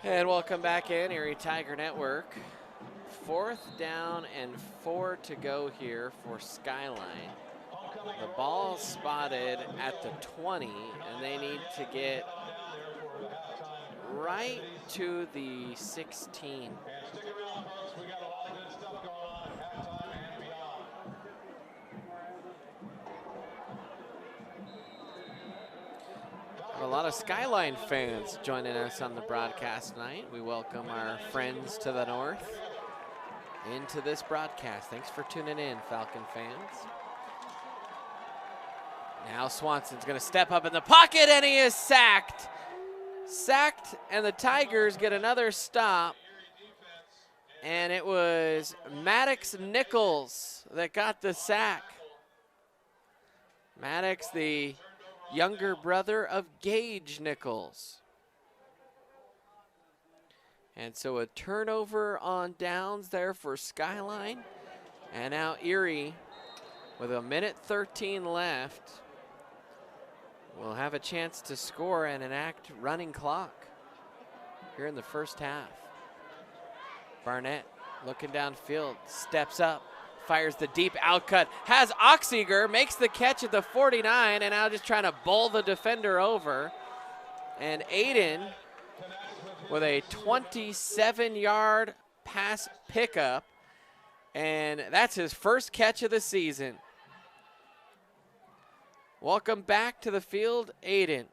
And welcome back in, Erie Tiger Network. 4th down and 4 to go here for Skyline. The ball spotted at the 20, and they need to get right to the 16. Stick around, folks. We got a lot of good stuff going on at halftime and beyond. A lot of Skyline fans joining us on the broadcast tonight. We welcome our friends to the north into this broadcast. Thanks for tuning in, Falcon fans. Now Swanson's going to step up in the pocket, and he is sacked. Sacked, and the Tigers get another stop. And it was Maddox Nichols that got the sack. Maddox, the younger brother of Gage Nichols. And so a turnover on downs there for Skyline. And now Erie, with 1:13 left, will have a chance to score and enact running clock here in the first half. Barnett looking downfield, steps up, fires the deep outcut, has Oxiger, makes the catch at the 49, and now just trying to bowl the defender over. And Aiden with a 27-yard pass pickup, and that's his first catch of the season. Welcome back to the field, Aiden.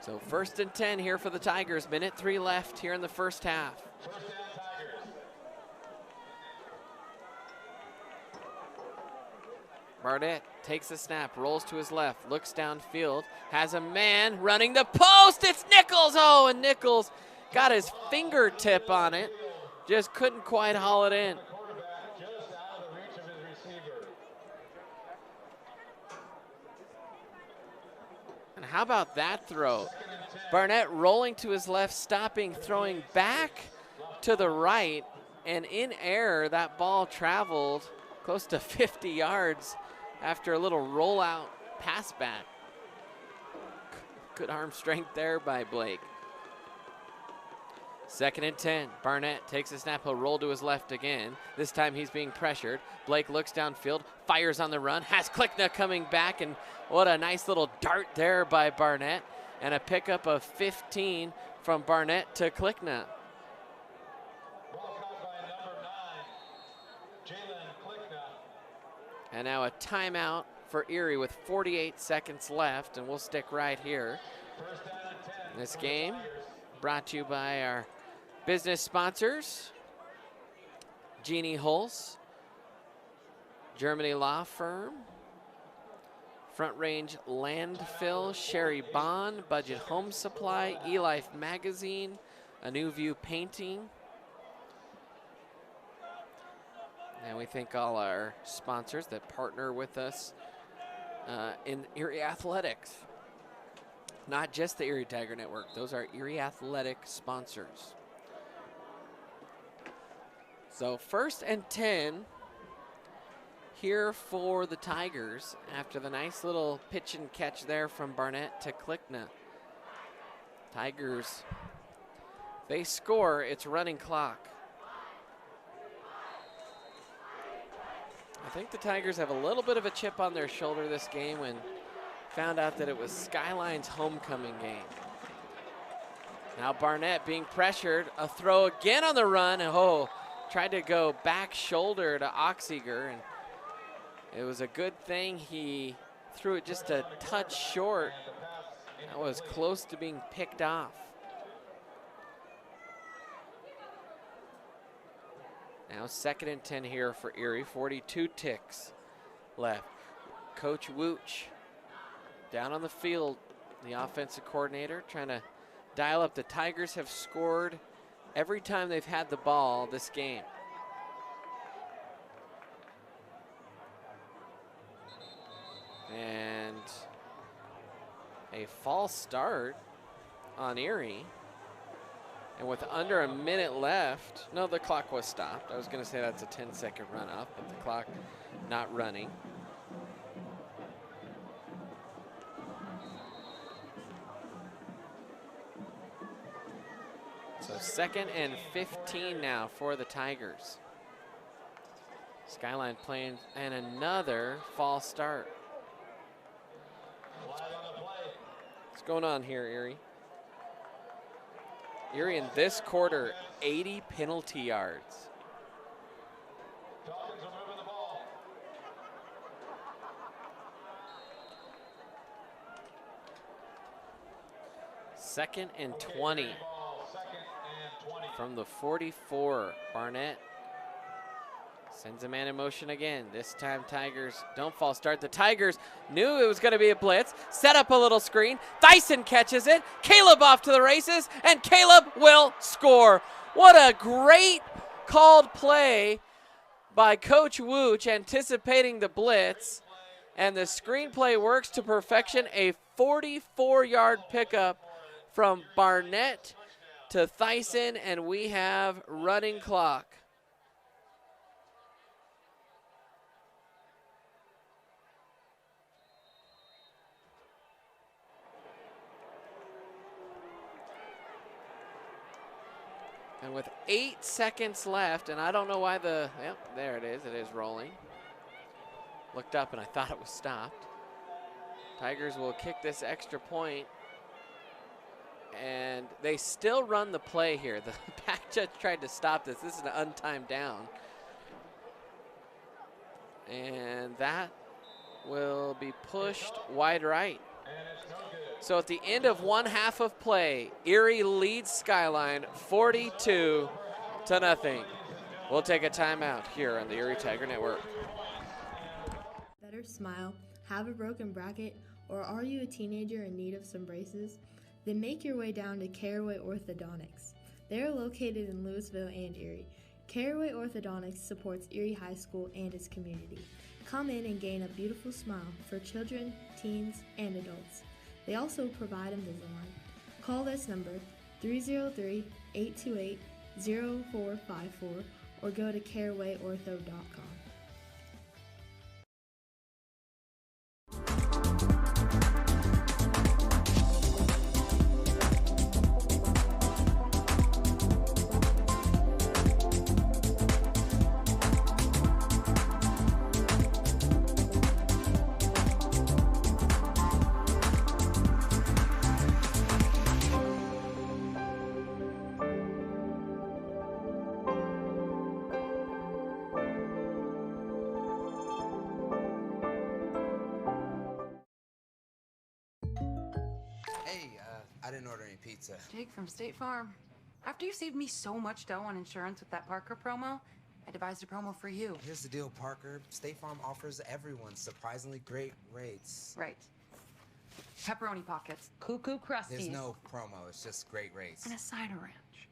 So 1st and 10 here for the Tigers. Minute 3 left here in the first half. Barnett takes a snap, rolls to his left, looks downfield, has a man running the post. It's Nichols. Oh, and Nichols got his fingertip on it. Just couldn't quite haul it in. And how about that throw? Barnett rolling to his left, stopping, throwing back to the right, and in air, that ball traveled close to 50 yards after a little rollout pass back. Good arm strength there by Blake. 2nd and 10. Barnett takes a snap. He'll roll to his left again. This time he's being pressured. Blake looks downfield, fires on the run, has Klickna coming back, and what a nice little dart there by Barnett. And a pickup of 15 from Barnett to Klickna. And now a timeout for Erie with 48 seconds left, and we'll stick right here. This game brought to you by our business sponsors, Jeannie Hulse, Germany Law Firm, Front Range Landfill, Sherry Bond, Budget Home Supply, eLife Magazine, A New View Painting. And we thank all our sponsors that partner with us in Erie Athletics. Not just the Erie Tiger Network. Those are Erie Athletic sponsors. So 1st and 10 here for the Tigers after the nice little pitch and catch there from Barnett to Klickna. Tigers, they score, it's running clock. I think the Tigers have a little bit of a chip on their shoulder this game when found out that it was Skyline's homecoming game. Now Barnett being pressured, a throw again on the run, and tried to go back shoulder to Oxiger, and it was a good thing he threw it just a touch short. That was close to being picked off. Now 2nd and 10 here for Erie, 42 ticks left. Coach Wooch down on the field, the offensive coordinator trying to dial up. The Tigers have scored every time they've had the ball this game. And a false start on Erie. And with under a minute left, no, the clock was stopped. I was going to say that's a 10-second run off, but the clock not running. So 2nd and 15 now for the Tigers. Skyline playing, and another false start. What's going on here, Erie? Erie in this quarter, 80 penalty yards. Second and 20 from the 44. Barnett sends a man in motion again. This time Tigers don't false start. The Tigers knew it was going to be a blitz, set up a little screen. Thyssen catches it. Caleb off to the races, and Caleb will score. What a great called play by Coach Wooch, anticipating the blitz. And the screenplay works to perfection. A 44-yard pickup from Barnett to Thyssen, and we have running clock. And with 8 seconds left, and I don't know why yep, there it is rolling. Looked up and I thought it was stopped. Tigers will kick this extra point, and they still run the play here. The back judge tried to stop this. This is an untimed down. And that will be pushed wide right. So at the end of one half of play, Erie leads Skyline 42-0. We'll take a timeout here on the Erie Tiger Network. Better smile, have a broken bracket, or are you a teenager in need of some braces? Then make your way down to Caraway Orthodontics. They are located in Louisville and Erie. Caraway Orthodontics supports Erie High School and its community. Come in and gain a beautiful smile for children, teens, and adults. They also provide Invisalign. Call this number 303-828-0454 or go to carawayortho.com. I didn't order any pizza. Jake from State Farm. After you saved me so much dough on insurance with that Parker promo, I devised a promo for you. Here's the deal, Parker. State Farm offers everyone surprisingly great rates. Right. Pepperoni pockets, cuckoo crusties. There's no promo, it's just great rates. And a cider ranch.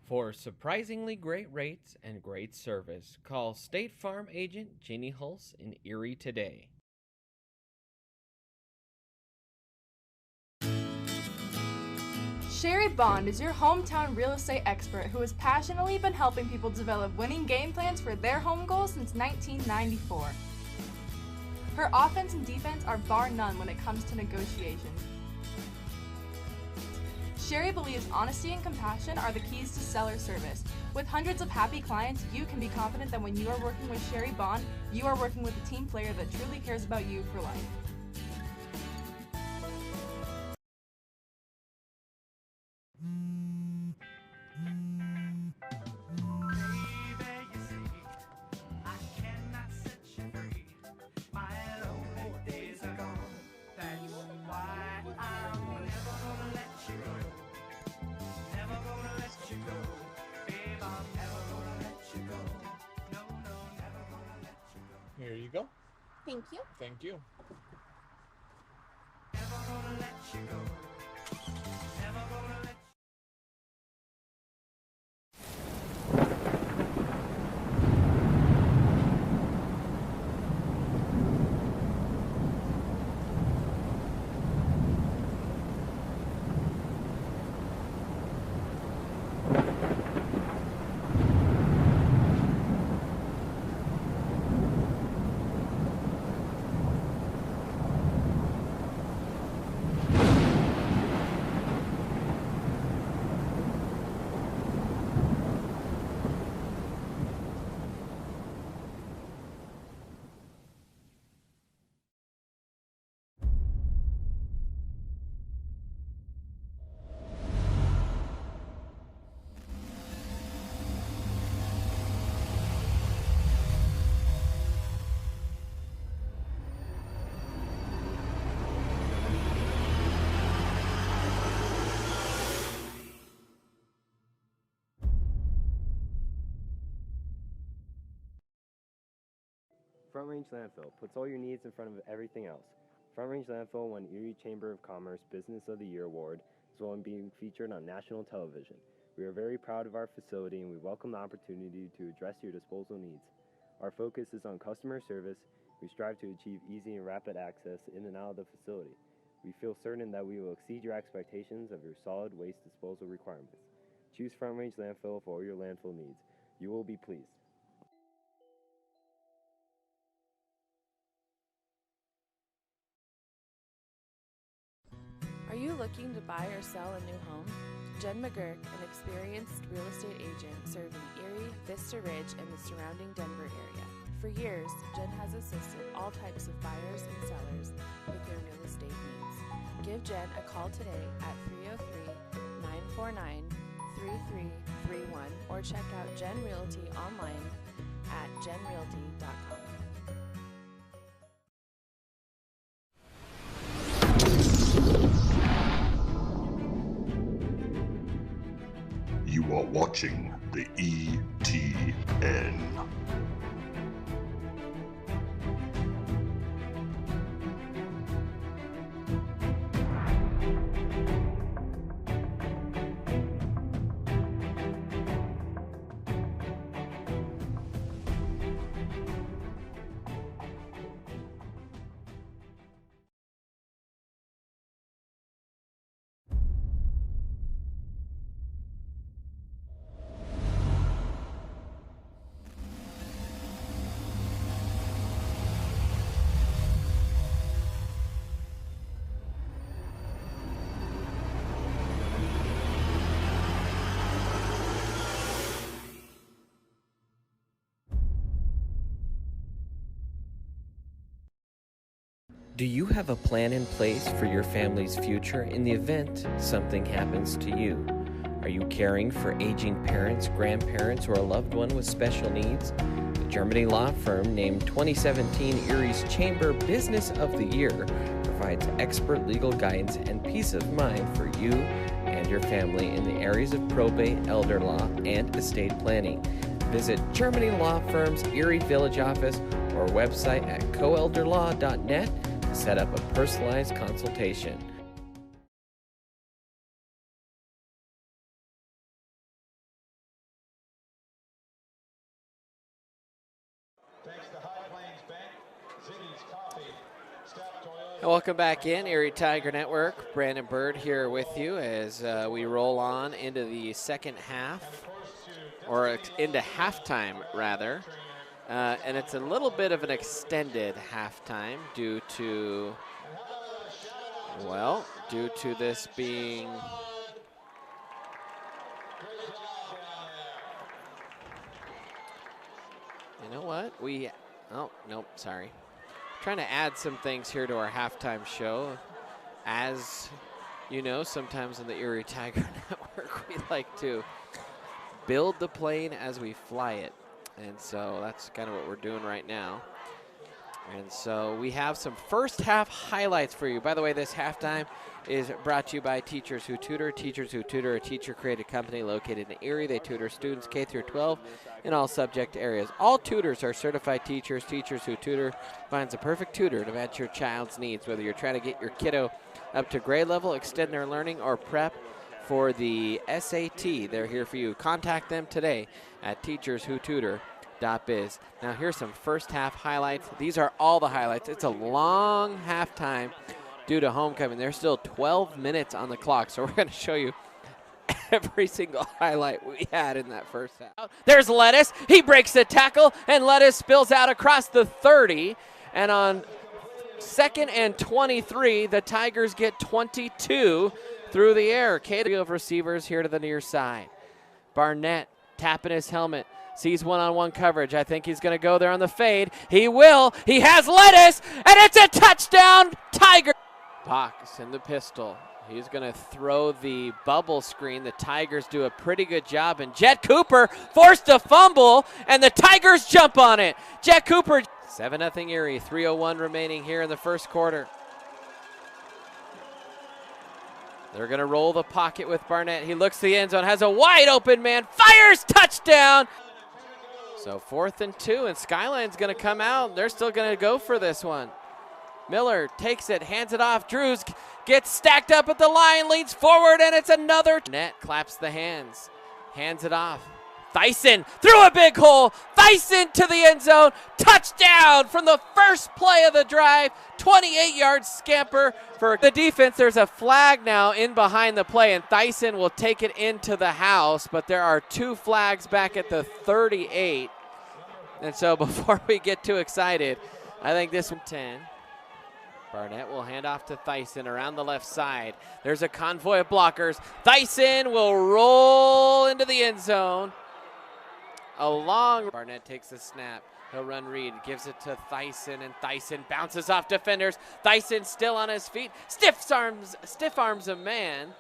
For surprisingly great rates and great service, call State Farm agent Jeannie Hulse in Erie today. Sherry Bond is your hometown real estate expert who has passionately been helping people develop winning game plans for their home goals since 1994. Her offense and defense are bar none when it comes to negotiations. Sherry believes honesty and compassion are the keys to seller service. With hundreds of happy clients, you can be confident that when you are working with Sherry Bond, you are working with a team player that truly cares about you for life. Here you go. Thank you. Thank you. Front Range Landfill puts all your needs in front of everything else. Front Range Landfill won Erie Chamber of Commerce Business of the Year Award, as well as being featured on national television. We are very proud of our facility and we welcome the opportunity to address your disposal needs. Our focus is on customer service. We strive to achieve easy and rapid access in and out of the facility. We feel certain that we will exceed your expectations of your solid waste disposal requirements. Choose Front Range Landfill for all your landfill needs. You will be pleased. Are you looking to buy or sell a new home? Jen McGurk, an experienced real estate agent serving Erie, Vista Ridge, and the surrounding Denver area. For years, Jen has assisted all types of buyers and sellers with their real estate needs. Give Jen a call today at 303-949-3331 or check out Jen Realty online at jenrealty.com. You are watching the ETN. Do you have a plan in place for your family's future in the event something happens to you? Are you caring for aging parents, grandparents, or a loved one with special needs? The Germany law firm named 2017 Erie's Chamber Business of the Year provides expert legal guidance and peace of mind for you and your family in the areas of probate, elder law, and estate planning. Visit Germany Law Firm's Erie Village office or website at coelderlaw.net to set up a personalized consultation. Welcome back in, Erie Tiger Network. Brandon Bird here with you as we roll on into the second half, or into halftime rather. And it's a little bit of an extended halftime due to this being you know what? Oh, nope, sorry. Trying to add some things here to our halftime show. As you know, sometimes in the Erie Tiger Network, we like to build the plane as we fly it. And so that's kind of what we're doing right now. And so we have some first half highlights for you. By the way, this halftime is brought to you by Teachers Who Tutor. Teachers Who Tutor, a teacher-created company located in Erie. They tutor students K through 12 in all subject areas. All tutors are certified teachers. Teachers Who Tutor finds the perfect tutor to match your child's needs, whether you're trying to get your kiddo up to grade level, extend their learning, or prep for the SAT. They're here for you. Contact them today at teacherswhotutor.biz. Now here's some first half highlights. These are all the highlights. It's a long halftime due to homecoming. There's still 12 minutes on the clock, so we're going to show you every single highlight we had in that first half. There's Lettuce. He breaks the tackle, and Lettuce spills out across the 30. And on 2nd and 23, the Tigers get 22 through the air. Three of receivers here to the near side. Barnett tapping his helmet. Sees one-on-one coverage. I think he's going to go there on the fade. He will. He has Lettuce, and it's a touchdown, Tiger. Box in the pistol. He's going to throw the bubble screen. The Tigers do a pretty good job, and Jet Cooper forced a fumble, and the Tigers jump on it. Jet Cooper. 7-0 Erie. 3:01 remaining here in the first quarter. They're going to roll the pocket with Barnett. He looks to the end zone, has a wide open man, fires, touchdown. So 4th and 2, and Skyline's going to come out. They're still going to go for this one. Miller takes it, hands it off. Drews gets stacked up at the line, leans forward, and it's another. Net claps the hands, hands it off. Thyssen through a big hole. Thyssen to the end zone. Touchdown from the first play of the drive. 28-yard scamper for the defense. There's a flag now in behind the play, and Thyssen will take it into the house, but there are 2 flags back at the 38. And so before we get too excited, I think this one 10. Barnett will hand off to Thyssen around the left side. There's a convoy of blockers. Thyssen will roll into the end zone. Barnett takes the snap. He'll run read, gives it to Thyssen, and Thyssen bounces off defenders. Thyssen still on his feet, stiff arms a man,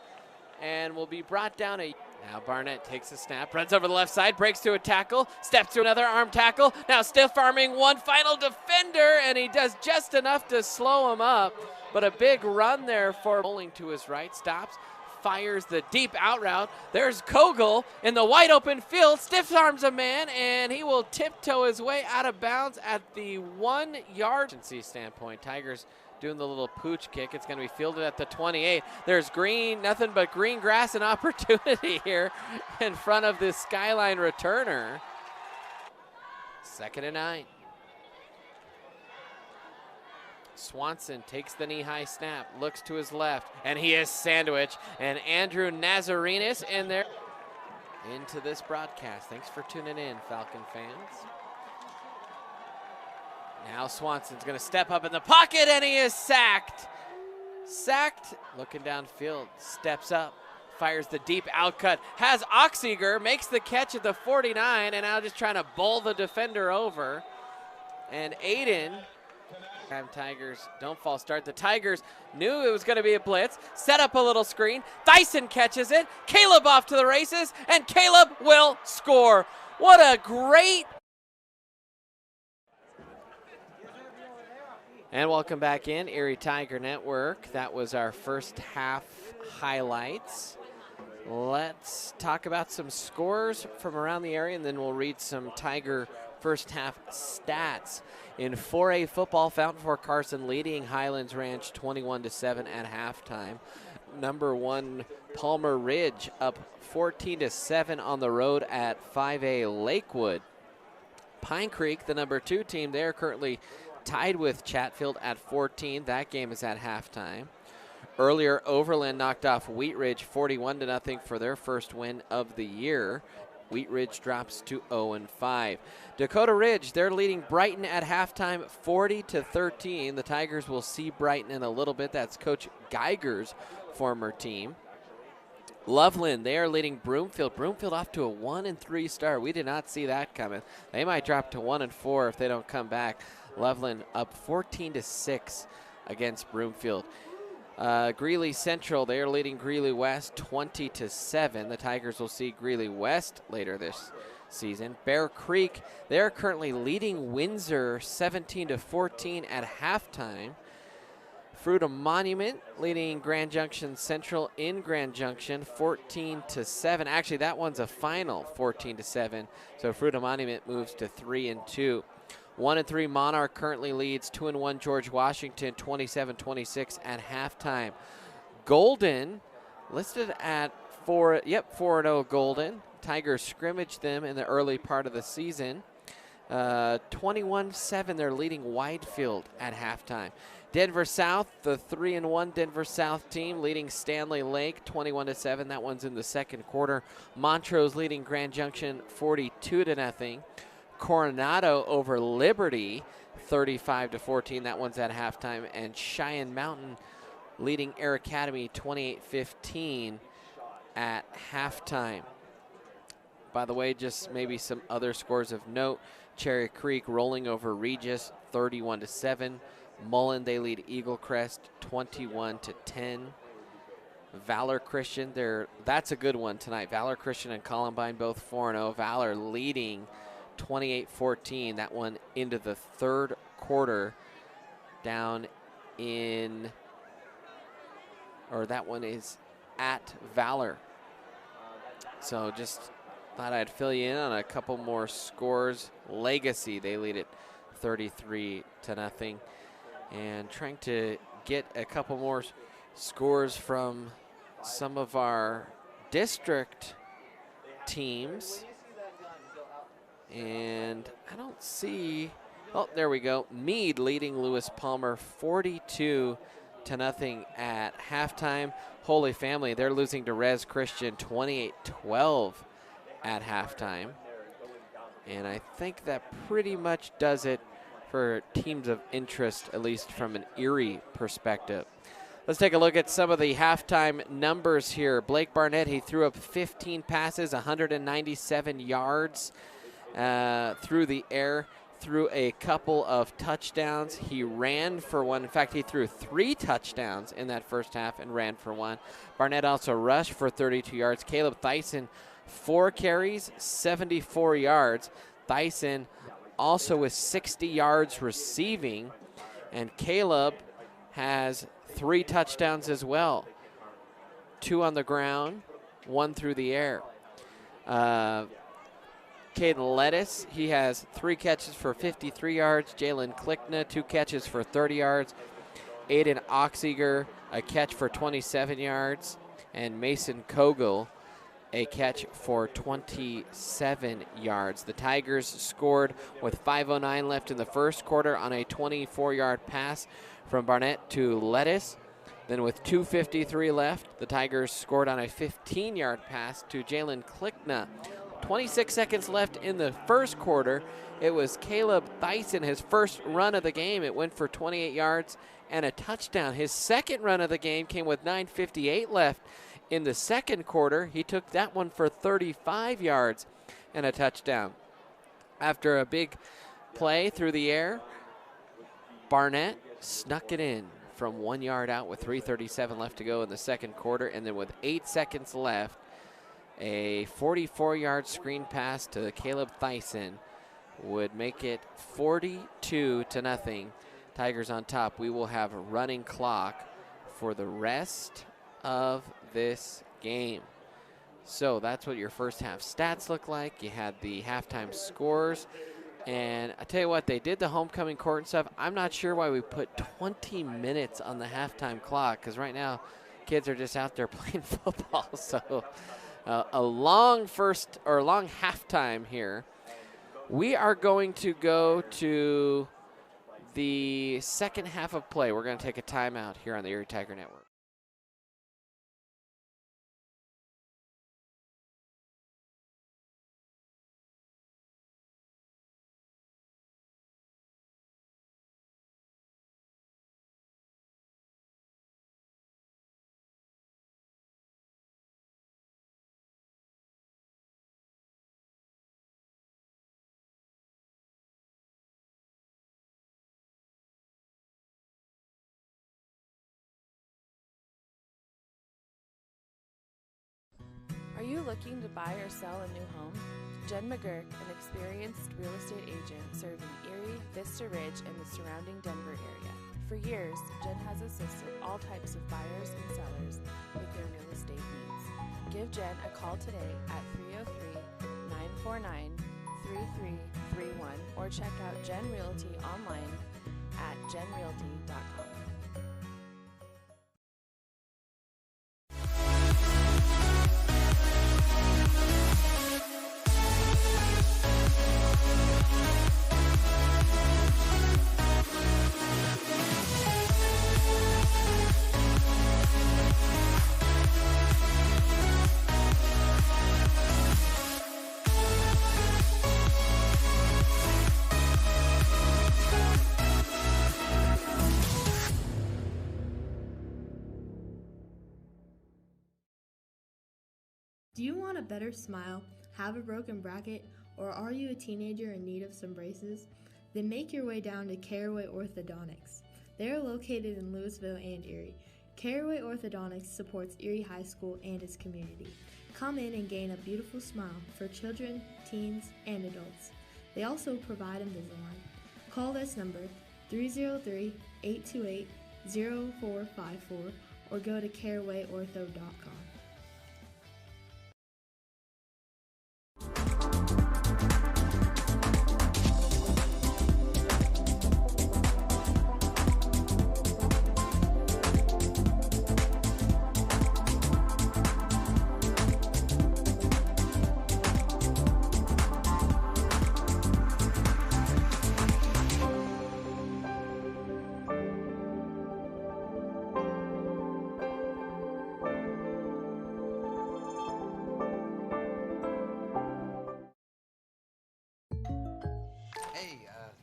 and will be brought down. Now Barnett takes a snap, runs over the left side, breaks through a tackle, steps through another arm tackle. Now stiff arming one final defender, and he does just enough to slow him up. But a big run there for rolling to his right, stops, fires the deep out route. There's Kogel in the wide open field, stiff arms a man, and he will tiptoe his way out of bounds at the 1 yard standpoint. Tigers doing the little pooch kick. It's going to be fielded at the 28. There's green, nothing but green grass and opportunity here in front of this Skyline returner. 2nd and 9. Swanson takes the knee-high snap, looks to his left, and he is sandwiched. And Andrew Nazarenis in there. Into this broadcast. Thanks for tuning in, Falcon fans. Now Swanson's going to step up in the pocket, and he is sacked. Sacked, looking downfield, steps up, fires the deep outcut, has Oxiger, makes the catch at the 49, and now just trying to bowl the defender over. And Aiden, Tigers don't false start. The Tigers knew it was going to be a blitz, set up a little screen. Dyson catches it, Caleb off to the races, and Caleb will score. What a great. And welcome back in, Erie Tiger Network. That was our first half highlights. Let's talk about some scores from around the area, and then we'll read some Tiger first half stats. In 4A football, Fountain Fort Carson leading Highlands Ranch 21-7 at halftime. Number 1 Palmer Ridge up 14-7 on the road at 5A Lakewood. Pine Creek, the number 2 team, they're currently tied with Chatfield at 14. That game is at halftime. Earlier, Overland knocked off Wheat Ridge 41-0 for their first win of the year. Wheat Ridge drops to 0-5. Dakota Ridge, they're leading Brighton at halftime 40-13. The Tigers will see Brighton in a little bit. That's Coach Geiger's former team. Loveland, they are leading Broomfield. Broomfield off to a 1-3 start. We did not see that coming. They might drop to 1-4 if they don't come back. Loveland up 14-6 against Broomfield. Greeley Central, they are leading Greeley West 20-7. The Tigers will see Greeley West later this season. Bear Creek, they are currently leading Windsor 17-14 at halftime. Fruita Monument leading Grand Junction Central in Grand Junction 14-7. Actually, that one's a final 14-7. So Fruita Monument moves to 3-2. 1-3 Monarch currently leads 2-1 George Washington 27-26 at halftime. Golden listed at 4-0 Golden. Tigers scrimmaged them in the early part of the season. 21-7 they're leading Widefield at halftime. Denver South, the 3-1 Denver South team leading Stanley Lake 21-7. That one's in the second quarter. Montrose leading Grand Junction 42-0. Coronado over Liberty 35-14. That one's at halftime. And Cheyenne Mountain leading Air Academy 28-15 at halftime. By the way, just maybe some other scores of note. Cherry Creek rolling over Regis 31-7. Mullen, they lead Eagle Crest 21-10. Valor Christian, that's a good one tonight. Valor Christian and Columbine both 4-0. Valor leading 28-14. That one into the third quarter down in, or that one is at Valor. So just thought I'd fill you in on a couple more scores. Legacy, they lead it 33-0. And trying to get a couple more scores from some of our district teams. And I don't see, oh, there we go. Meade leading Lewis Palmer 42-0 at halftime. Holy Family, they're losing to Res Christian 28-12 at halftime. And I think that pretty much does it for teams of interest, at least from an Erie perspective. Let's take a look at some of the halftime numbers here. Blake Barnett, he threw up 15 passes, 197 yards through the air, threw a couple of touchdowns. He ran for one. In fact, he threw 3 touchdowns in that first half and ran for one. Barnett also rushed for 32 yards. Caleb Thyssen, 4 carries, 74 yards. Thyssen also with 60 yards receiving, and Caleb has 3 touchdowns as well. 2 on the ground, 1 through the air. Caden Lettuce, he has 3 catches for 53 yards. Jalen Klickna, 2 catches for 30 yards. Aiden Oxiger, a catch for 27 yards. And Mason Kogel, a catch for 27 yards. The Tigers scored with 5:09 left in the first quarter on a 24-yard pass from Barnett to Lettuce. Then with 2:53 left, the Tigers scored on a 15-yard pass to Jalen Klickna. 26 seconds left in the first quarter. It was Caleb Thyssen, his first run of the game. It went for 28 yards and a touchdown. His second run of the game came with 9:58 left in the second quarter. He took that one for 35 yards and a touchdown. After a big play through the air, Barnett snuck it in from 1 yard out with 3:37 left to go in the second quarter. And then with 8 seconds left, a 44-yard screen pass to Caleb Thyssen would make it 42-0. Tigers on top. We will have a running clock for the rest of this game. So that's what your first half stats look like. You had the halftime scores. And I tell you what, they did the homecoming court and stuff. I'm not sure why we put 20 minutes on the halftime clock, because right now kids are just out there playing football. So a long halftime here. We are going to go to the second half of play. We're going to take a timeout here on the Erie Tiger Network. Are you looking to buy or sell a new home? Jen McGurk, an experienced real estate agent serving Erie, Vista Ridge, and the surrounding Denver area. For years, Jen has assisted all types of buyers and sellers with their real estate needs. Give Jen a call today at 303-949-3331 or check out Jen Realty online at jenrealty.com. Do you want a better smile, have a broken bracket, or are you a teenager in need of some braces? Then make your way down to Caraway Orthodontics. They are located in Louisville and Erie. Caraway Orthodontics supports Erie High School and its community. Come in and gain a beautiful smile for children, teens, and adults. They also provide Invisalign. Call this number 303-828-0454 or go to carawayortho.com.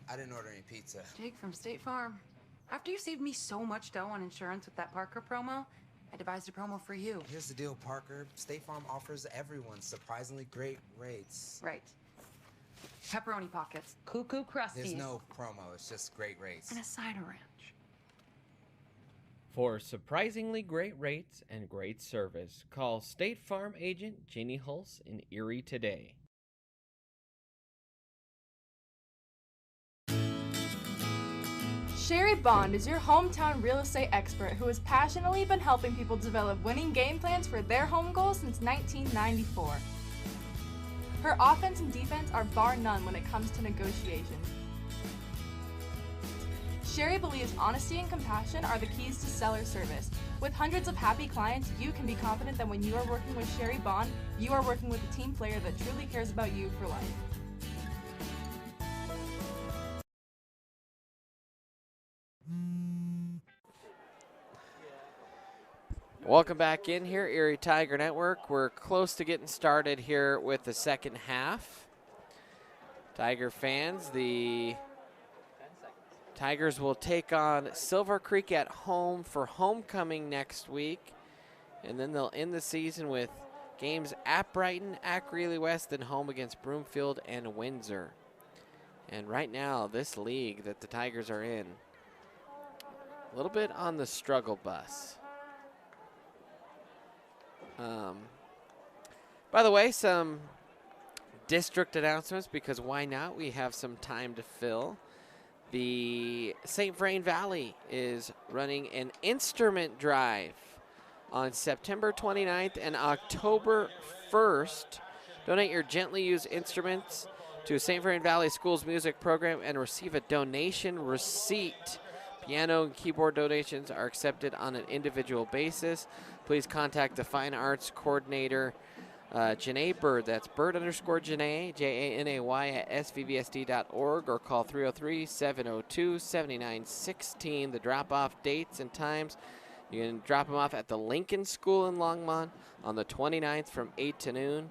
I didn't order any pizza. Jake from State Farm. After you saved me so much dough on insurance with that Parker promo, I devised a promo for you. Here's the deal, Parker. State Farm offers everyone surprisingly great rates. Right. Pepperoni pockets. Cuckoo Crusties. There's no promo. It's just great rates. And a cider ranch. For surprisingly great rates and great service, call State Farm agent Jeannie Hulse in Erie today. Sherry Bond is your hometown real estate expert who has passionately been helping people develop winning game plans for their home goals since 1994. Her offense and defense are bar none when it comes to negotiations. Sherry believes honesty and compassion are the keys to seller service. With hundreds of happy clients, you can be confident that when you are working with Sherry Bond, you are working with a team player that truly cares about you for life. Welcome back in here, Erie Tiger Network. We're close to getting started here with the second half. Tiger fans, the Tigers will take on Silver Creek at home for homecoming next week. And then they'll end the season with games at Brighton, at Greeley West, and home against Broomfield and Windsor. And right now, this league that the Tigers are in, a little bit on the struggle bus. By the way, some district announcements, because why not? We have some time to fill. The St. Vrain Valley is running an instrument drive on September 29th and October 1st. Donate your gently used instruments to St. Vrain Valley School's music program and receive a donation receipt. Piano and keyboard donations are accepted on an individual basis. Please contact the Fine Arts Coordinator, Janae Bird. That's Bird_Janae, Janay at svbsd.org, or call 303-702-7916. The drop-off dates and times, you can drop them off at the Lincoln School in Longmont on the 29th from 8 to noon,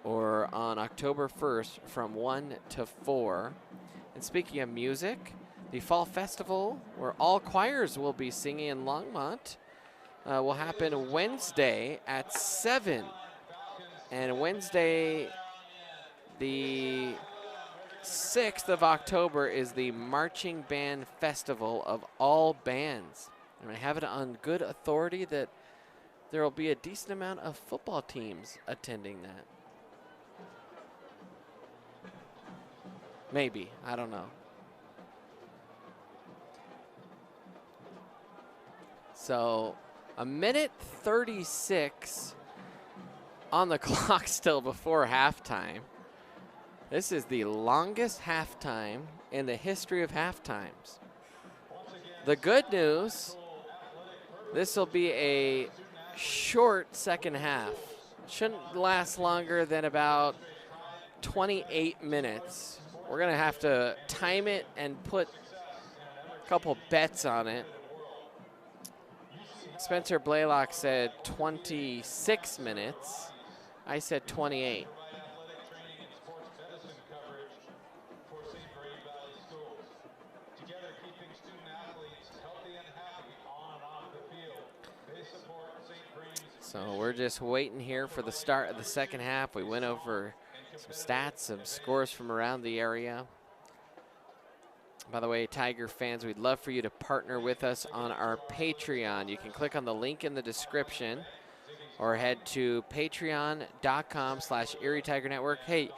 or on October 1st from 1 to 4. And speaking of music, the Fall Festival, where all choirs will be singing in Longmont, will happen Wednesday at 7. And Wednesday, the 6th of October, is the Marching Band Festival of all bands. And I have it on good authority that there will be a decent amount of football teams attending that. Maybe, I don't know. So, a minute 36 on the clock still before halftime. This is the longest halftime in the history of halftimes. The good news, this will be a short second half. Shouldn't last longer than about 28 minutes. We're going to have to time it and put a couple bets on it. Spencer Blaylock said 26 minutes. I said 28. So we're just waiting here for the start of the second half. We went over some stats, some scores from around the area. By the way, Tiger fans, we'd love for you to partner with us on our Patreon. You can click on the link in the description or head to patreon.com/Erie Tiger Network. Hey,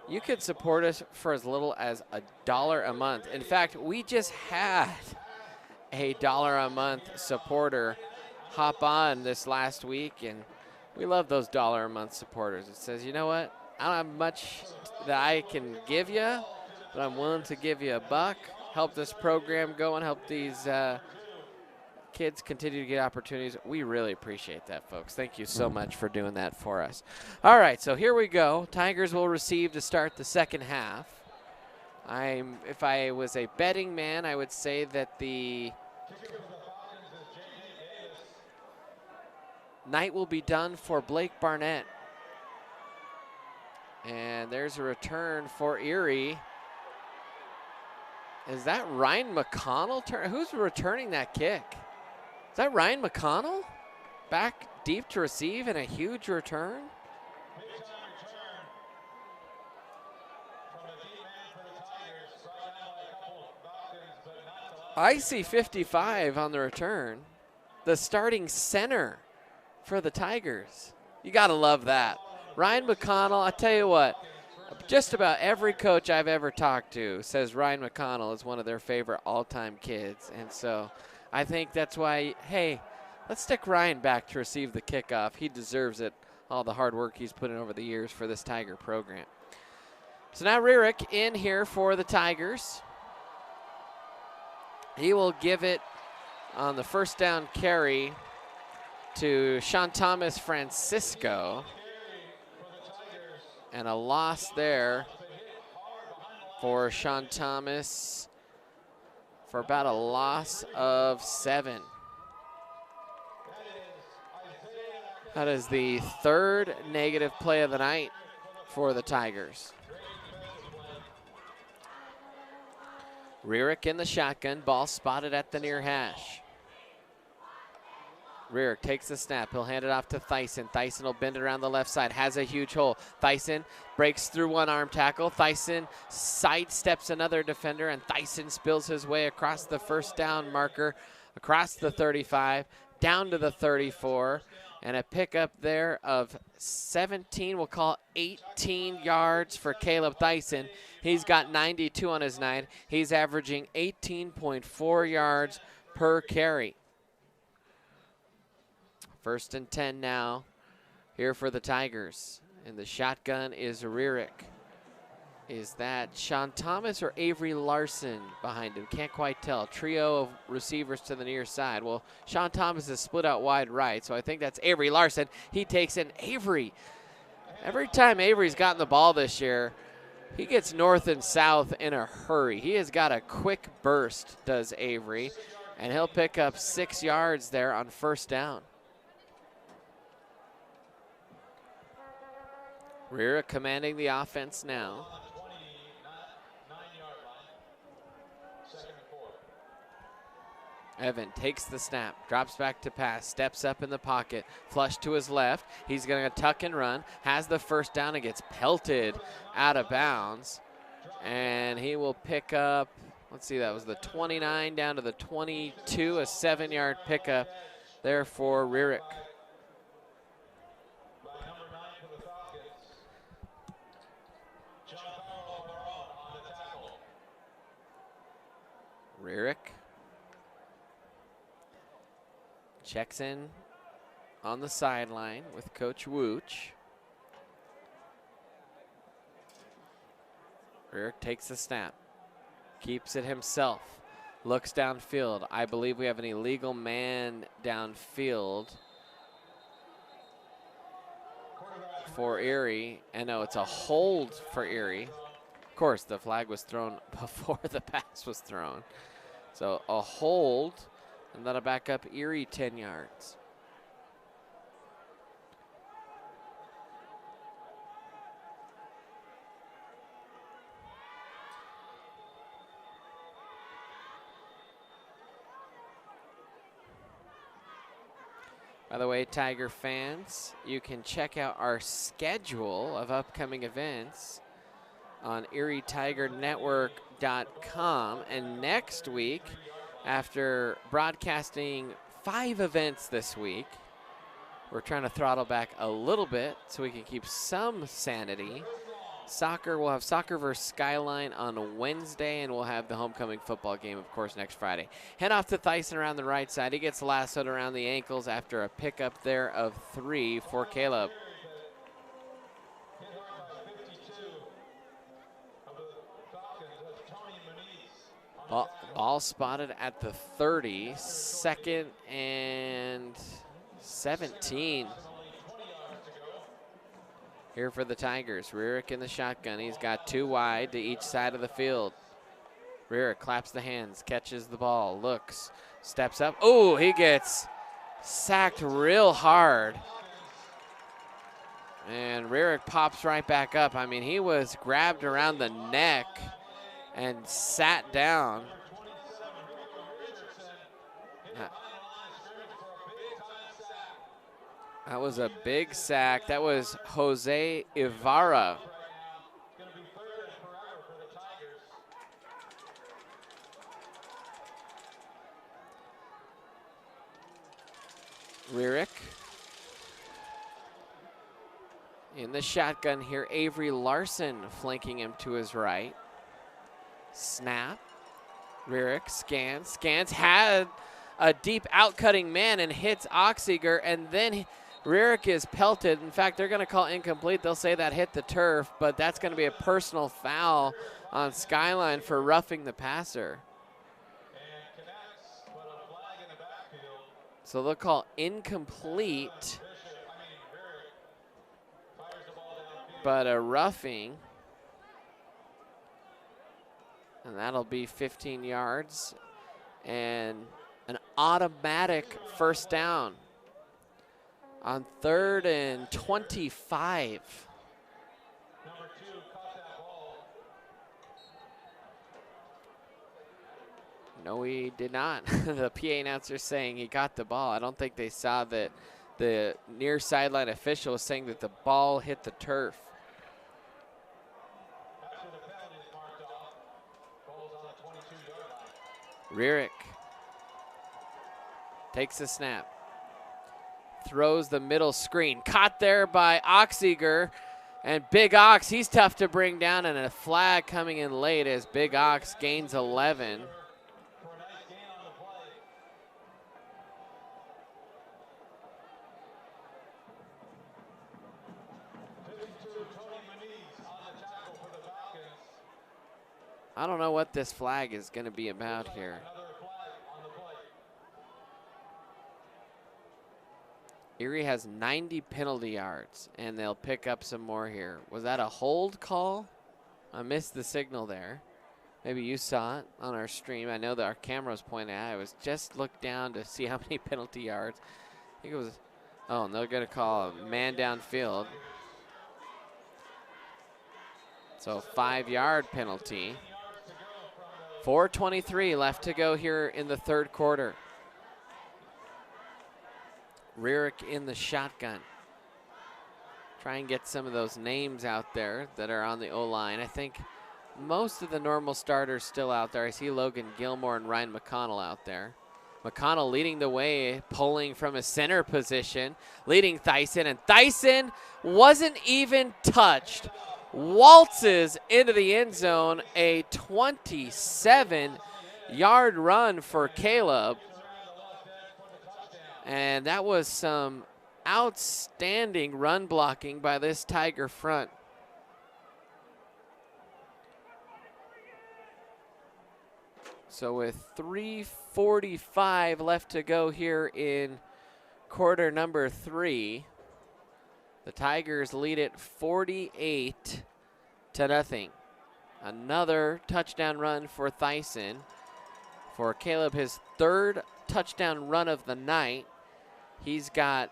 you could support us for as little as $1 a month. In fact, we just had a $1 a month supporter hop on this last week, and we love those $1 a month supporters. It says, you know what, I don't have much that I can give you, but I'm willing to give you $1. Help this program go and help these kids continue to get opportunities. We really appreciate that, folks. Thank you so much for doing that for us. All right, so here we go. Tigers will receive to start the second half. If I was a betting man, I would say that the night will be done for Blake Barnett. And there's a return for Erie. Is that Ryan McConnell? Who's returning that kick? Is that Ryan McConnell? Back deep to receive and a huge return? I see 55 on the return. The starting center for the Tigers. You got to love that. Ryan McConnell, I tell you what, Just about every coach I've ever talked to says Ryan McConnell is one of their favorite all-time kids. And so I think that's why, hey, let's stick Ryan back to receive the kickoff. He deserves it, all the hard work he's put in over the years for this Tiger program. So now Rierick in here for the Tigers. He will give it on the first down carry to Sean Thomas Francisco. And a loss there for Sean Thomas for about a loss of 7. That is the third negative play of the night for the Tigers. Rierick in the shotgun, ball spotted at the near hash. Rierick takes the snap. He'll hand it off to Thyssen. Thyssen will bend it around the left side. Has a huge hole. Thyssen breaks through one arm tackle. Thyssen sidesteps another defender, and Thyssen spills his way across the first down marker, across the 35, down to the 34, and a pickup there of 17. We'll call 18 yards for Caleb Thyssen. He's got 92 on his night. He's averaging 18.4 yards per carry. 1st and 10 now here for the Tigers. And the shotgun is Rierick. Is that Sean Thomas or Avery Larson behind him? Can't quite tell. Trio of receivers to the near side. Well, Sean Thomas is split out wide right, so I think that's Avery Larson. He takes in Avery. Every time Avery's gotten the ball this year, he gets north and south in a hurry. He has got a quick burst, does Avery, and he'll pick up 6 yards there on first down. Rierick commanding the offense now. Evan takes the snap, drops back to pass, steps up in the pocket, flush to his left. He's going to tuck and run, has the first down and gets pelted out of bounds. And he will pick up, let's see, that was the 29 down to the 22, a 7-yard pickup there for Rierick. Rierick checks in on the sideline with Coach Wooch. Rierick takes the snap, keeps it himself, looks downfield. I believe we have an illegal man downfield for Erie. And no, it's a hold for Erie. Of course, the flag was thrown before the pass was thrown. So a hold, and that'll back up Erie 10 yards. By the way, Tiger fans, you can check out our schedule of upcoming events on ErieTigerNetwork.com. And next week, after broadcasting 5 events this week, we're trying to throttle back a little bit so we can keep some sanity. We'll have soccer versus Skyline on Wednesday, and we'll have the homecoming football game, of course, next Friday. Hand off to Thyssen around the right side. He gets lassoed around the ankles after a pickup there of 3 for Caleb. Ball spotted at the 30, 2nd and 17. Here for the Tigers. Rierick in the shotgun. He's got 2 wide to each side of the field. Rierick claps the hands, catches the ball, looks, steps up. Oh, he gets sacked real hard. And Rierick pops right back up. I mean, he was grabbed around the neck and sat down. That was a big sack. That was Jose Ibarra. Rierick In the shotgun here, Avery Larson flanking him to his right. Snap. Rierick scans, had a deep outcutting man and hits Oxiger, and then Rierick is pelted. In fact, they're going to call incomplete. They'll say that hit the turf, but that's going to be a personal foul on Skyline for roughing the passer. So they'll call incomplete, but a roughing. And that'll be 15 yards and an automatic first down on 3rd and 25. No, he did not. The PA announcer saying he got the ball. I don't think they saw that the near sideline official was saying that the ball hit the turf. Rierick takes a snap, throws the middle screen, caught there by Oxiger, and Big Ox, he's tough to bring down, and a flag coming in late as Big Ox gains 11. I don't know what this flag is going to be about here. Erie has 90 penalty yards, and they'll pick up some more here. Was that a hold call? I missed the signal there. Maybe you saw it on our stream. I know that our camera was pointing at it. I was just looked down to see how many penalty yards. I think it was, oh, and they're going to call a man downfield. So 5-yard penalty. 4:23 left to go here in the third quarter. Rierick in the shotgun. Try and get some of those names out there that are on the O-line. I think most of the normal starters still out there. I see Logan Gilmore and Ryan McConnell out there. McConnell leading the way, pulling from a center position, leading Thyssen, and Thyssen wasn't even touched. Waltzes into the end zone, a 27-yard run for Caleb. And that was some outstanding run blocking by this Tiger front. So with 3:45 left to go here in quarter number 3, the Tigers lead it 48-0. Another touchdown run for Thyssen. For Caleb, his 3rd touchdown run of the night. He's got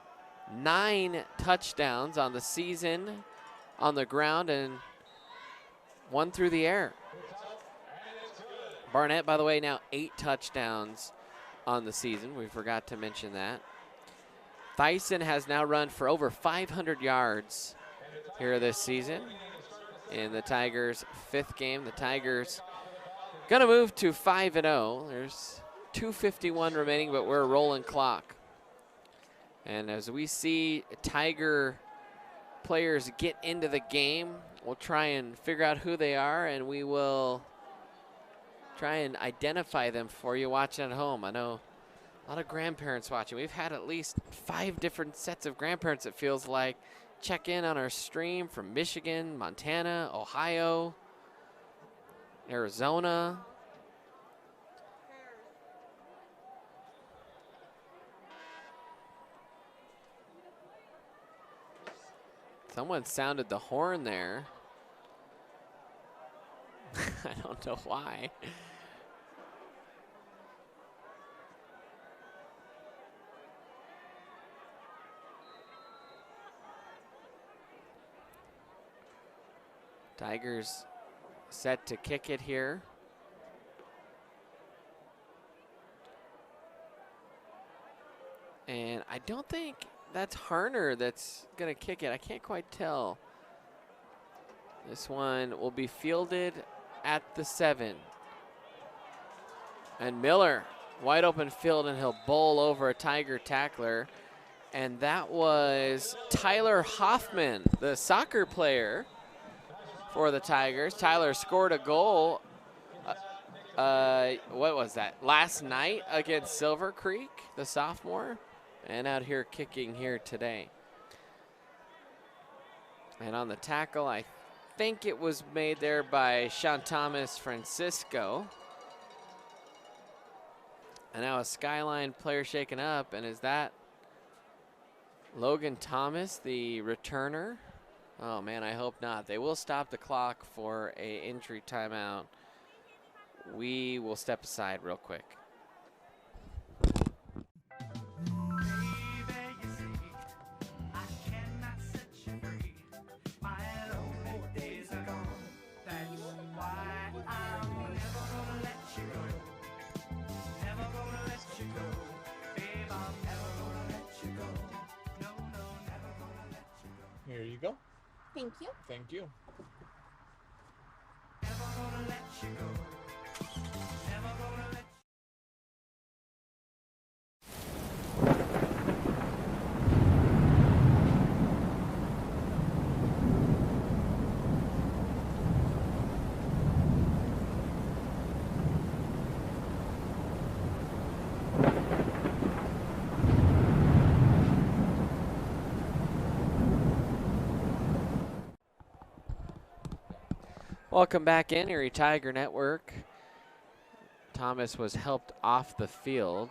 9 touchdowns on the season on the ground and 1 through the air. Barnett, by the way, now 8 touchdowns on the season. We forgot to mention that. Thyssen has now run for over 500 yards here this season. In the Tigers' 5th game, the Tigers gonna move to 5-0. There's 2:51 remaining, but we're a rolling clock. And as we see Tiger players get into the game, we'll try and figure out who they are, and we will try and identify them for you watching at home. I know a lot of grandparents watching. We've had at least 5 different sets of grandparents, it feels like, check in on our stream from Michigan, Montana, Ohio, Arizona. Someone sounded the horn there. I don't know why. Tigers set to kick it here. And I don't think that's Harner that's going to kick it. I can't quite tell. This one will be fielded at the 7. And Miller, wide open field, and he'll bowl over a Tiger tackler. And that was Tyler Hoffman, the soccer player for the Tigers. Tyler scored a goal, what was that, last night against Silver Creek, the sophomore, and out here kicking here today. And on the tackle, I think it was made there by Sean Thomas Francisco. And now a Skyline player shaken up, and is that Logan Thomas, the returner? Oh man, I hope not. They will stop the clock for a injury timeout. We will step aside real quick. Here you go. Thank you. Thank you. Welcome back in, Erie Tiger Network. Thomas was helped off the field.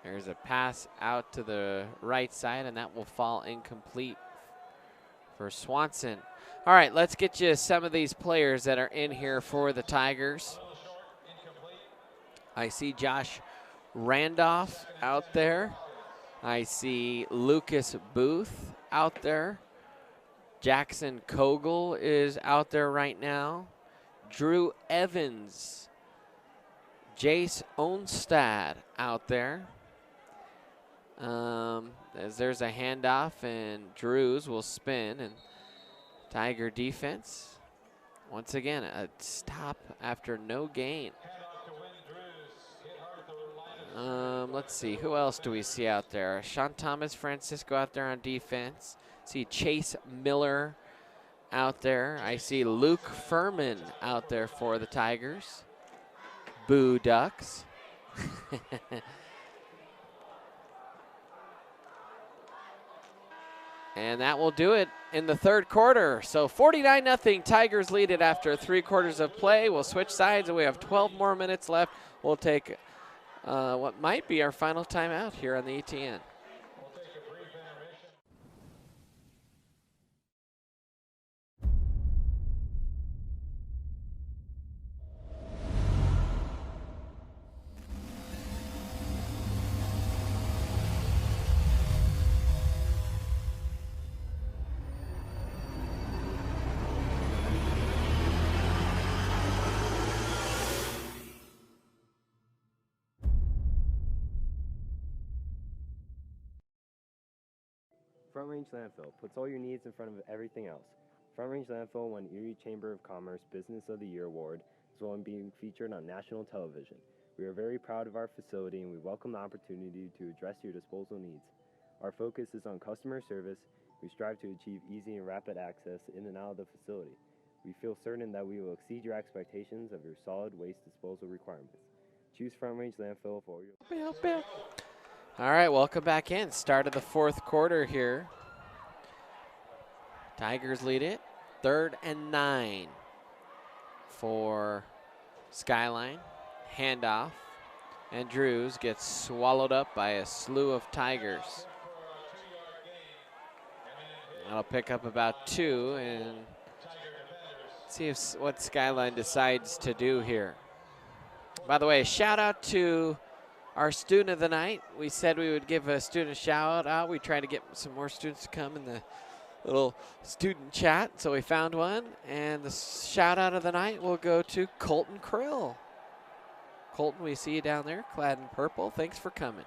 There's a pass out to the right side, and that will fall incomplete for Swanson. All right, let's get you some of these players that are in here for the Tigers. I see Josh Randolph out there. I see Lucas Booth out there. Jackson Kogel is out there right now. Drew Evans. Jace Onstad out there. As there's a handoff, and Drews will spin, and Tiger defense. Once again, a stop after no gain. Let's see, who else do we see out there? Sean Thomas Francisco out there on defense. See Chase Miller out there. I see Luke Furman out there for the Tigers. Boo Ducks. And that will do it in the third quarter. So 49-0, Tigers lead it after 3 quarters of play. We'll switch sides, and we have 12 more minutes left. We'll take what might be our final timeout here on the ETN. Front Range Landfill puts all your needs in front of everything else. Front Range Landfill won Erie Chamber of Commerce Business of the Year Award, as well as being featured on national television. We are very proud of our facility, and we welcome the opportunity to address your disposal needs. Our focus is on customer service. We strive to achieve easy and rapid access in and out of the facility. We feel certain that we will exceed your expectations of your solid waste disposal requirements. Choose Front Range Landfill for your... All right, welcome back in. Start of the fourth quarter here. Tigers lead it. 3rd and 9 for Skyline. Handoff. And Drews gets swallowed up by a slew of Tigers. That'll pick up about 2 and see what Skyline decides to do here. By the way, shout out to our student of the night. We said we would give a student a shout out. We tried to get some more students to come in the little student chat, so we found one. And the shout out of the night will go to Colton Krill. Colton, we see you down there, clad in purple. Thanks for coming.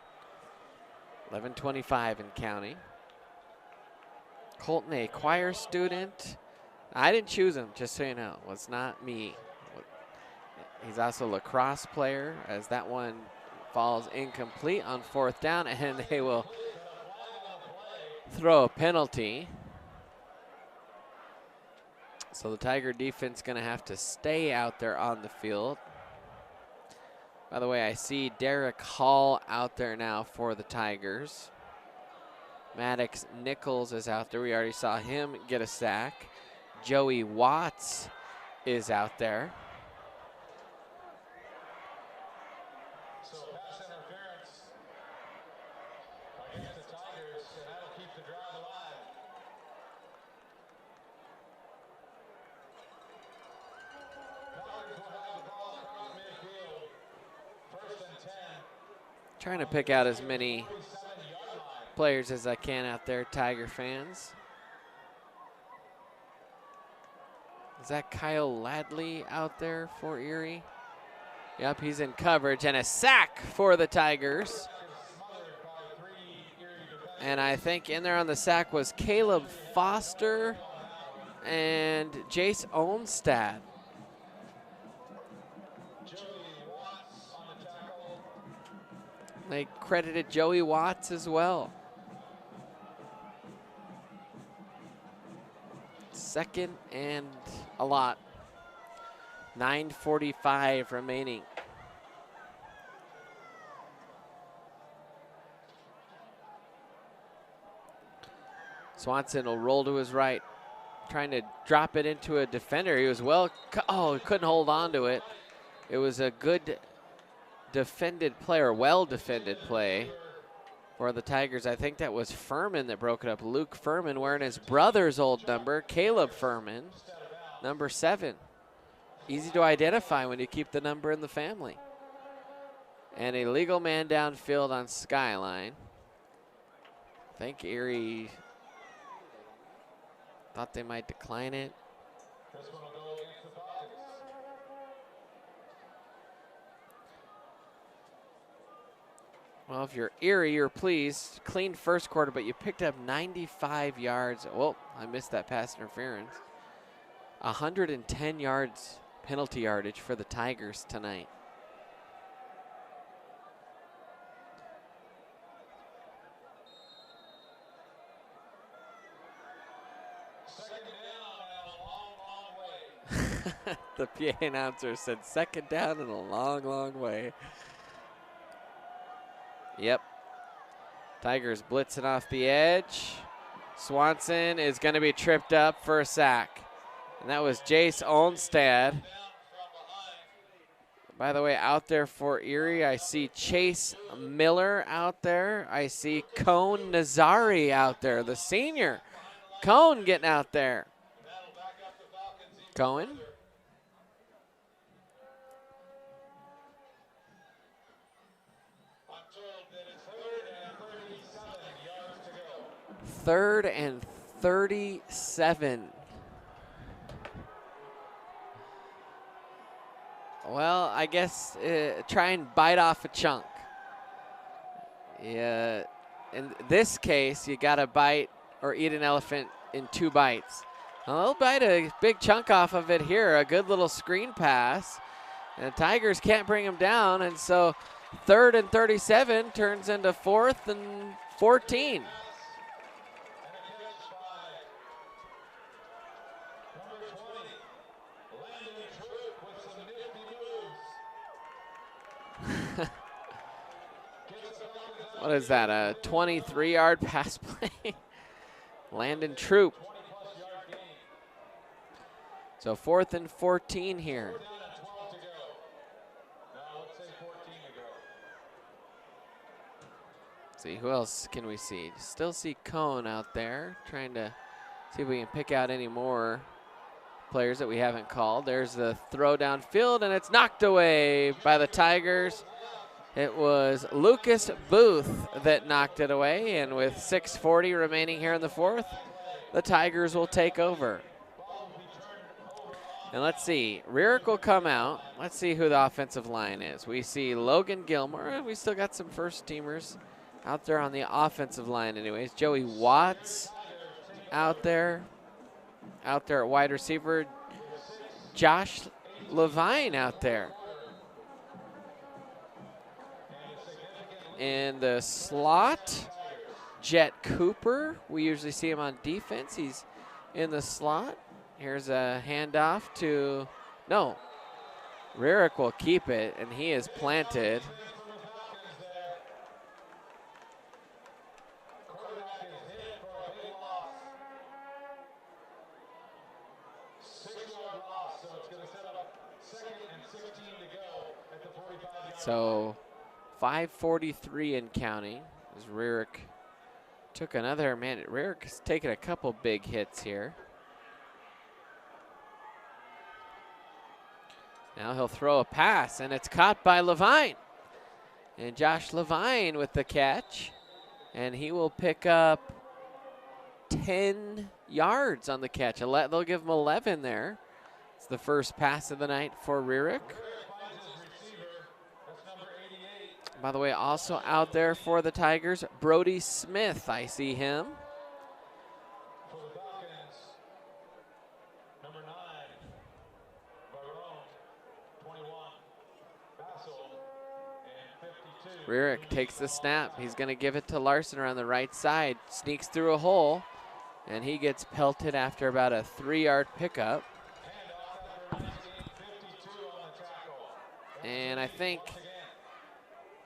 11:25 in counting. Colton, a choir student. I didn't choose him, just so you know. It was not me. He's also a lacrosse player, as that one falls incomplete on 4th down, and they will throw a penalty. So the Tiger defense going to have to stay out there on the field. By the way, I see Derek Hall out there now for the Tigers. Maddox Nichols is out there. We already saw him get a sack. Joey Watts is out there. So pass interference against the Tigers, and that'll keep the drive alive. Tigers will have the ball across midfield. 1st and 10. Trying to pick out as many players as I can out there, Tiger fans. Is that Kyle Ladley out there for Erie? Yep, he's in coverage, and a sack for the Tigers. And I think in there on the sack was Caleb Foster and Jace Olmstad. They credited Joey Watts as well. 2nd and a lot. 9:45 remaining. Swanson will roll to his right, trying to drop it into a defender. He was he couldn't hold on to it. It was a good defended play, or well-defended play for the Tigers. I think that was Furman that broke it up. Luke Furman wearing his brother's old number, Caleb Furman, number 7. Easy to identify when you keep the number in the family. And a legal man downfield on Skyline. I think Erie thought they might decline it. This one will go against the Tigers. Well, if you're Erie, you're pleased. Clean first quarter, but you picked up 95 yards. Oh, I missed that pass interference. 110 yards penalty yardage for the Tigers tonight. The PA announcer said 2nd down and a long, long way. Yep. Tigers blitzing off the edge. Swanson is going to be tripped up for a sack. And that was Jace Olmstad. By the way, out there for Erie, I see Chase Miller out there. I see Cone Nazari out there, the senior. Cone getting out there. Cohen. Third and 37. Well, I guess try and bite off a chunk. Yeah, in this case, you got to bite or eat an elephant in 2 bites. Well, they'll bite a big chunk off of it here. A good little screen pass. And the Tigers can't bring him down, and so 3rd and 37 turns into 4th and 14. What is that, a 23-yard pass play? Landon Troop. So 4th and 14 here. Let's see, who else can we see? Still see Cone out there, trying to see if we can pick out any more players that we haven't called. There's the throw downfield, and it's knocked away by the Tigers. It was Lucas Booth that knocked it away, and with 6:40 remaining here in the 4th, the Tigers will take over. And let's see, Rierick will come out. Let's see who the offensive line is. We see Logan Gilmore. We still got some first-teamers out there on the offensive line anyways. Joey Watts out there at wide receiver. Josh Levine out there. In the slot, Jet Cooper. We usually see him on defense. He's in the slot. Here's a handoff to, no, Rarick will keep it, and he is planted. So 5:43 and counting as Rarick took another, man, Rarick has taken a couple big hits here. Now he'll throw a pass, and it's caught by Levine. And Josh Levine with the catch, and he will pick up 10 yards on the catch. They'll give him 11 there. It's the first pass of the night for Rarick. By the way, also out there for the Tigers, Brody Smith. I see him. Rarick takes the snap. He's going to give it to Larson around the right side. Sneaks through a hole, and he gets pelted after about a 3-yard pickup. And I think,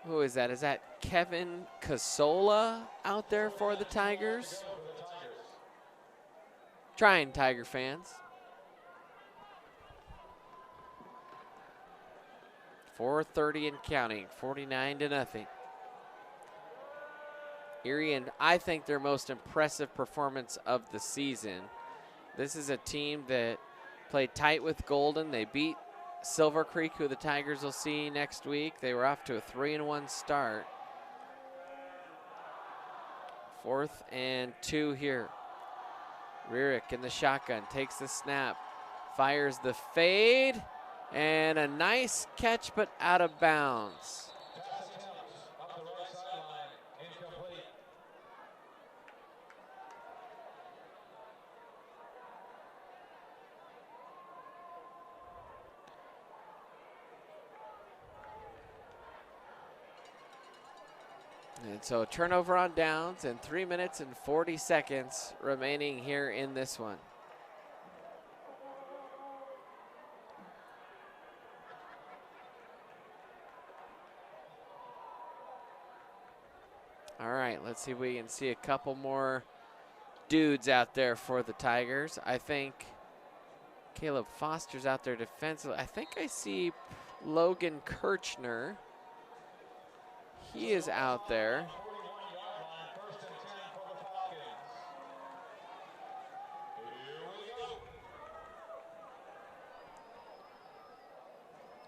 who is that? Is that Kevin Casola out there for the Tigers? Trying, Tiger fans. 4:30 and counting, 49-0. Erie, and I think their most impressive performance of the season. This is a team that played tight with Golden. They beat Silver Creek, who the Tigers will see next week. They were off to a 3-1 start. 4th and 2 here. Rarick in the shotgun, takes the snap, fires the fade, and a nice catch, but out of bounds. And so turnover on downs, and 3 minutes and 40 seconds remaining here in this one. All right, let's see if we can see a couple more dudes out there for the Tigers. I think Caleb Foster's out there defensively. I think I see Logan Kirchner. He is out there.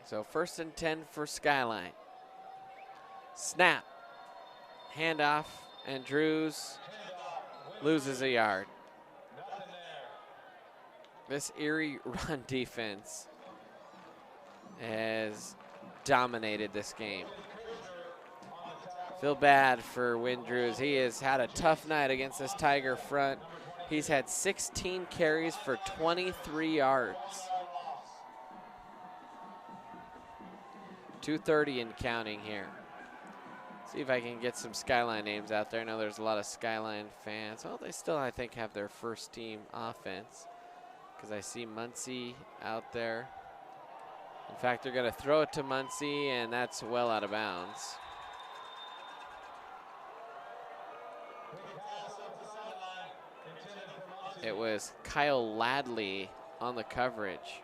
So 1st and 10 for Skyline. Snap. Handoff, and Drews loses a yard. This Erie run defense has dominated this game. Feel bad for Wynn Drews. He has had a tough night against this Tiger front. He's had 16 carries for 23 yards. 2:30 and counting here. See if I can get some Skyline names out there. I know there's a lot of Skyline fans. Well, they still, I think, have their first team offense, because I see Muncie out there. In fact, they're going to throw it to Muncie, and that's well out of bounds. It was Kyle Ladley on the coverage.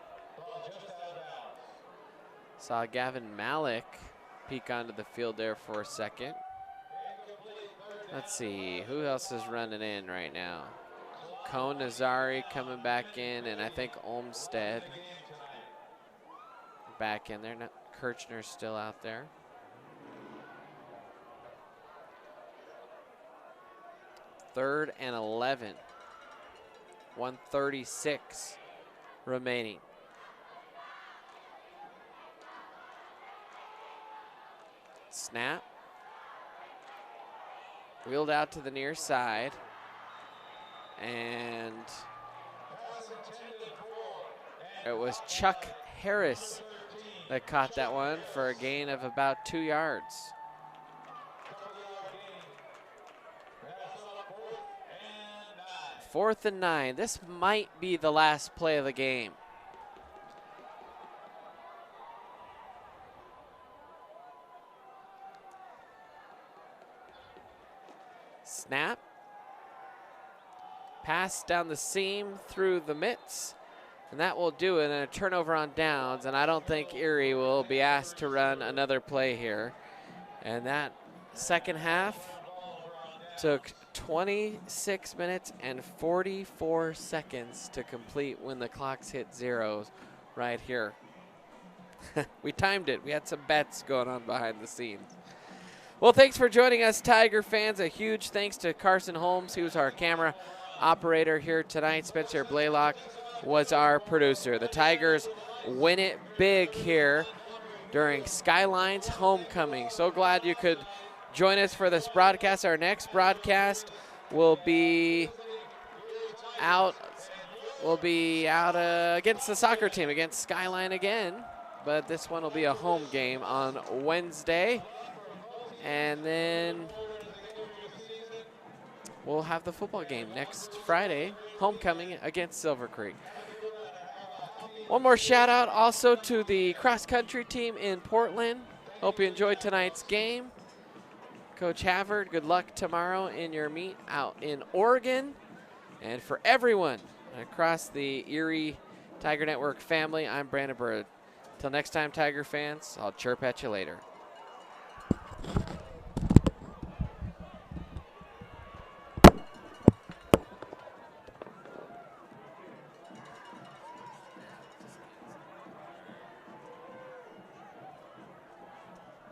Saw Gavin Malik peek onto the field there for a second. Let's see, who else is running in right now? Cone Nazari coming back in, and I think Olmstead back in there. Kirchner's still out there. Third and 11. 1:36 remaining. Snap. Wheeled out to the near side. And it was Chuck Harris that caught that one for a gain of about 2 yards. 4th and 9. This might be the last play of the game. Snap. Pass down the seam through the mitts. And that will do it, and a turnover on downs, and I don't think Erie will be asked to run another play here. And that second half took 26 minutes and 44 seconds to complete when the clocks hit zeros right here. We timed it. We had some bets going on behind the scenes. Well, thanks for joining us, Tiger fans. A huge thanks to Carson Holmes, who's our camera operator here tonight. Spencer Blaylock was our producer. The Tigers win it big here during Skyline's homecoming. So glad you could join us for this broadcast. Our next broadcast will be out against the soccer team, against Skyline again. But this one will be a home game on Wednesday. And then we'll have the football game next Friday, homecoming against Silver Creek. One more shout out also to the cross country team in Portland. Hope you enjoyed tonight's game. Coach Havard, good luck tomorrow in your meet out in Oregon. And for everyone across the Erie Tiger Network family, I'm Brandon Bird. Till next time, Tiger fans, I'll chirp at you later.